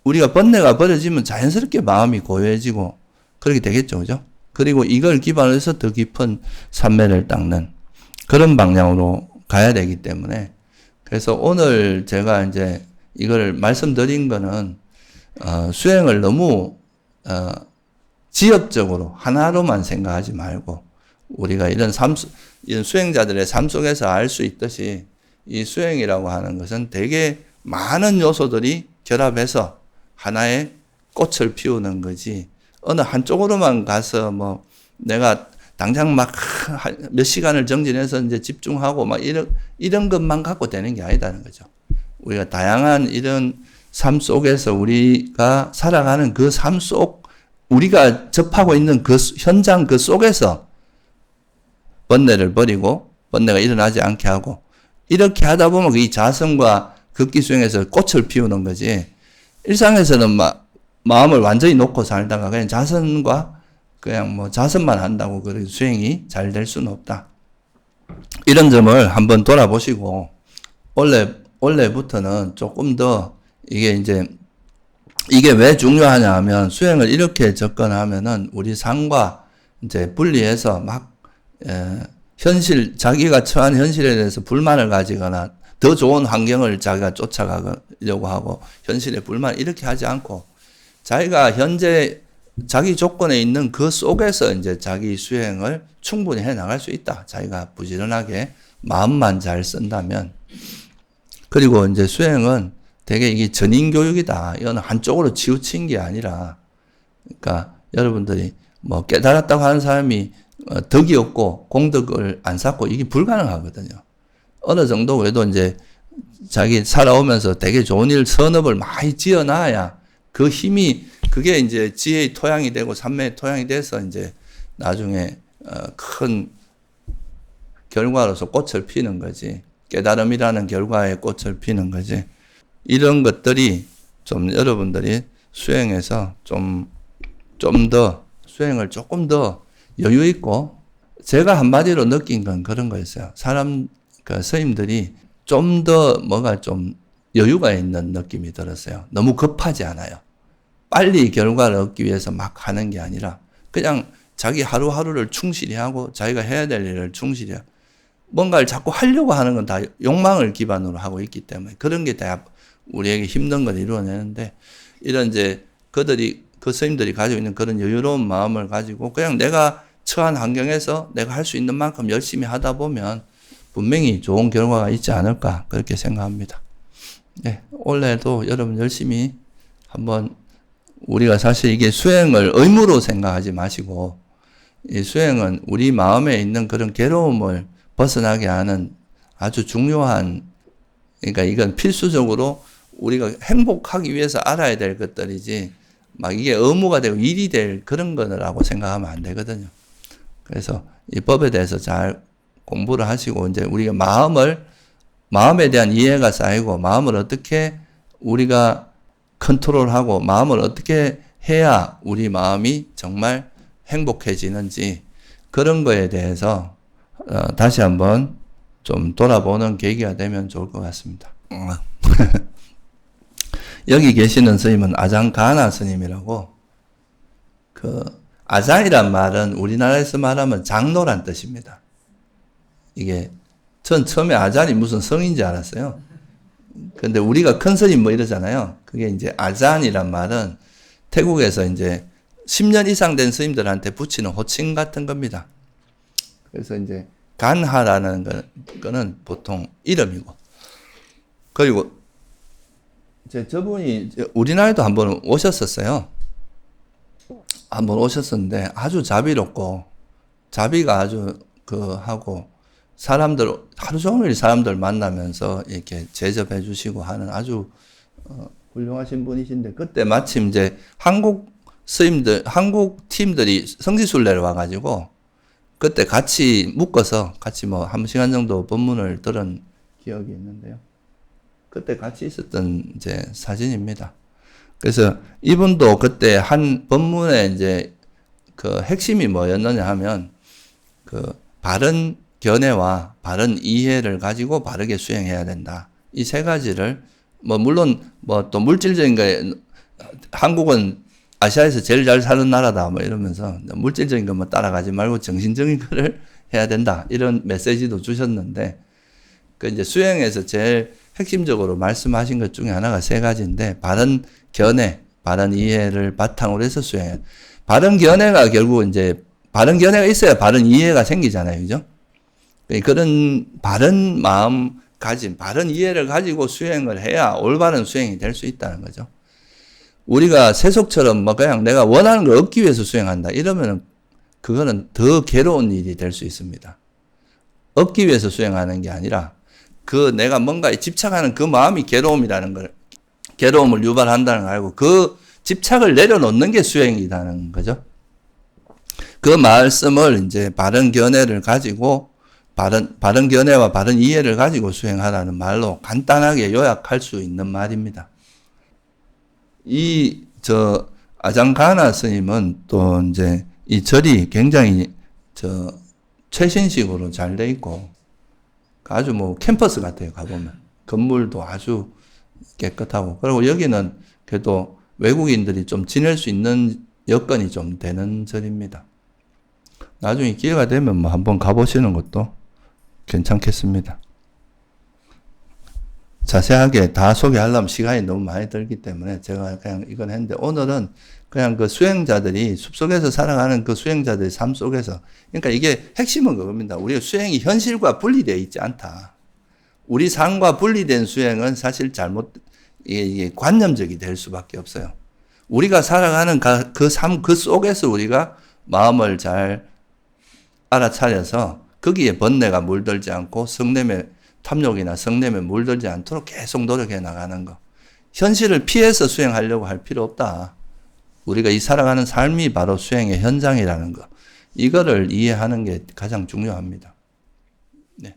우리가 번뇌가 버려지면 자연스럽게 마음이 고요해지고 그렇게 되겠죠, 그죠? 그리고 이걸 기반으로 해서 더 깊은 삼매를 닦는 그런 방향으로 가야 되기 때문에 그래서 오늘 제가 이제 이걸 말씀드린 거는 수행을 너무 지엽적으로 하나로만 생각하지 말고 우리가 이런 수행자들의 삶 속에서 알 수 있듯이 이 수행이라고 하는 것은 되게 많은 요소들이 결합해서 하나의 꽃을 피우는 거지 어느 한쪽으로만 가서 뭐 내가 당장 막 몇 시간을 정진해서 이제 집중하고 막 이런 것만 갖고 되는 게 아니다는 거죠. 우리가 다양한 이런 삶 속에서 우리가 살아가는 그 삶 속 우리가 접하고 있는 그 현장 그 속에서 번뇌를 버리고 번뇌가 일어나지 않게 하고 이렇게 하다 보면 이 자성과 극기수행에서 꽃을 피우는 거지 일상에서는 막 마음을 완전히 놓고 살다가 그냥 자선과 그냥 뭐 자선만 한다고 그렇게 수행이 잘 될 수는 없다. 이런 점을 한번 돌아보시고 원래부터는 조금 더 이게 왜 중요하냐 하면 수행을 이렇게 접근하면은 우리 삶과 이제 분리해서 막 자기가 처한 현실에 대해서 불만을 가지거나 더 좋은 환경을 자기가 쫓아가려고 하고 현실에 불만 이렇게 하지 않고 자기가 현재 자기 조건에 있는 그 속에서 이제 자기 수행을 충분히 해 나갈 수 있다. 자기가 부지런하게 마음만 잘 쓴다면. 그리고 이제 수행은 되게 이게 전인교육이다. 이건 한쪽으로 치우친 게 아니라, 그러니까 여러분들이 뭐 깨달았다고 하는 사람이 덕이 없고 공덕을 안 쌓고 이게 불가능하거든요. 어느 정도 그래도 이제 자기 살아오면서 되게 좋은 일, 선업을 많이 지어놔야 그 힘이 그게 이제 지혜의 토양이 되고 삼매의 토양이 돼서 이제 나중에 큰 결과로서 꽃을 피는 거지. 깨달음이라는 결과의 꽃을 피는 거지. 이런 것들이 좀 여러분들이 수행에서 좀 더 수행을 조금 더 여유 있고 제가 한마디로 느낀 건 그런 거였어요. 스님들이 좀 더 뭐가 좀 여유가 있는 느낌이 들었어요. 너무 급하지 않아요. 빨리 결과를 얻기 위해서 막 하는 게 아니라 그냥 자기 하루하루를 충실히 하고 자기가 해야 될 일을 충실히 하고 뭔가를 자꾸 하려고 하는 건 다 욕망을 기반으로 하고 있기 때문에 그런 게 다 우리에게 힘든 걸 이루어내는데 이런 이제 그 스님들이 가지고 있는 그런 여유로운 마음을 가지고 그냥 내가 처한 환경에서 내가 할 수 있는 만큼 열심히 하다 보면 분명히 좋은 결과가 있지 않을까 그렇게 생각합니다. 네, 올해도 여러분 열심히 한번 우리가 사실 이게 수행을 의무로 생각하지 마시고 이 수행은 우리 마음에 있는 그런 괴로움을 벗어나게 하는 아주 중요한 그러니까 이건 필수적으로 우리가 행복하기 위해서 알아야 될 것들이지 막 이게 의무가 되고 일이 될 그런 거라고 생각하면 안 되거든요. 그래서 이 법에 대해서 잘 공부를 하시고 이제 우리가 마음에 대한 이해가 쌓이고 마음을 어떻게 우리가 컨트롤하고 마음을 어떻게 해야 우리 마음이 정말 행복해지는지 그런 거에 대해서 다시 한번 좀 돌아보는 계기가 되면 좋을 것 같습니다. 여기 계시는 스님은 아장가나 스님이라고 아장이란 말은 우리나라에서 말하면 장로란 뜻입니다. 이게 전 처음에 아잔이 무슨 성인지 알았어요. 근데 우리가 큰 스님 뭐 이러잖아요. 그게 이제 아잔이란 말은 태국에서 이제 10년 이상 된 스님들한테 붙이는 호칭 같은 겁니다. 그래서 이제 간하라는 거는 보통 이름이고. 그리고 저분이 우리나라에도 한번 오셨었어요. 한번 오셨었는데 아주 자비롭고, 자비가 아주 하고, 사람들, 하루 종일 사람들 만나면서 이렇게 제접해 주시고 하는 아주 훌륭하신 분이신데, 그때 마침 이제 한국 스님들, 한국 팀들이 성지순례를 와가지고, 그때 같이 묶어서 같이 뭐 1시간 정도 법문을 들은 기억이 있는데요. 그때 같이 있었던 이제 사진입니다. 그래서 이분도 그때 한 법문의 이제 그 핵심이 뭐였느냐 하면 그 바른 견해와 바른 이해를 가지고 바르게 수행해야 된다. 이 세 가지를 뭐 물론 뭐 또 물질적인 거에 한국은 아시아에서 제일 잘 사는 나라다 뭐 이러면서 물질적인 것만 따라가지 말고 정신적인 거를 해야 된다. 이런 메시지도 주셨는데 그 이제 수행에서 제일 핵심적으로 말씀하신 것 중에 하나가 세 가지인데 바른 견해, 바른 이해를 바탕으로 해서 수행해야 돼. 바른 견해가 결국 이제 바른 견해가 있어야 바른 이해가 생기잖아요. 그죠? 그런 바른 마음가짐, 바른 이해를 가지고 수행을 해야 올바른 수행이 될 수 있다는 거죠. 우리가 세속처럼 뭐 그냥 내가 원하는 걸 얻기 위해서 수행한다. 이러면은 그거는 더 괴로운 일이 될 수 있습니다. 얻기 위해서 수행하는 게 아니라 그 내가 뭔가에 집착하는 그 마음이 괴로움이라는 걸, 괴로움을 유발한다는 걸 알고 그 집착을 내려놓는 게 수행이라는 거죠. 그 말씀을 이제 바른 견해를 가지고 바른 견해와 바른 이해를 가지고 수행하라는 말로 간단하게 요약할 수 있는 말입니다. 아장가나 스님은 또 이제 이 절이 굉장히 최신식으로 잘 돼 있고 아주 뭐 캠퍼스 같아요. 가보면 건물도 아주 깨끗하고, 그리고 여기는 그래도 외국인들이 좀 지낼 수 있는 여건이 좀 되는 절입니다. 나중에 기회가 되면 뭐 한번 가보시는 것도 괜찮겠습니다. 자세하게 다 소개하려면 시간이 너무 많이 들기 때문에 제가 그냥 이건 했는데, 오늘은 그냥 그 수행자들이 숲속에서 살아가는 그 수행자들의 삶 속에서, 그러니까 이게 핵심은 그겁니다. 우리가 수행이 현실과 분리되어 있지 않다. 우리 삶과 분리된 수행은 사실 이게 관념적이 될 수밖에 없어요. 우리가 살아가는 그 삶, 그 속에서 우리가 마음을 잘 알아차려서 거기에 번뇌가 물들지 않고 탐욕이나 성냄에 물들지 않도록 계속 노력해 나가는 거. 현실을 피해서 수행하려고 할 필요 없다. 우리가 이 살아가는 삶이 바로 수행의 현장이라는 거. 이거를 이해하는 게 가장 중요합니다. 네.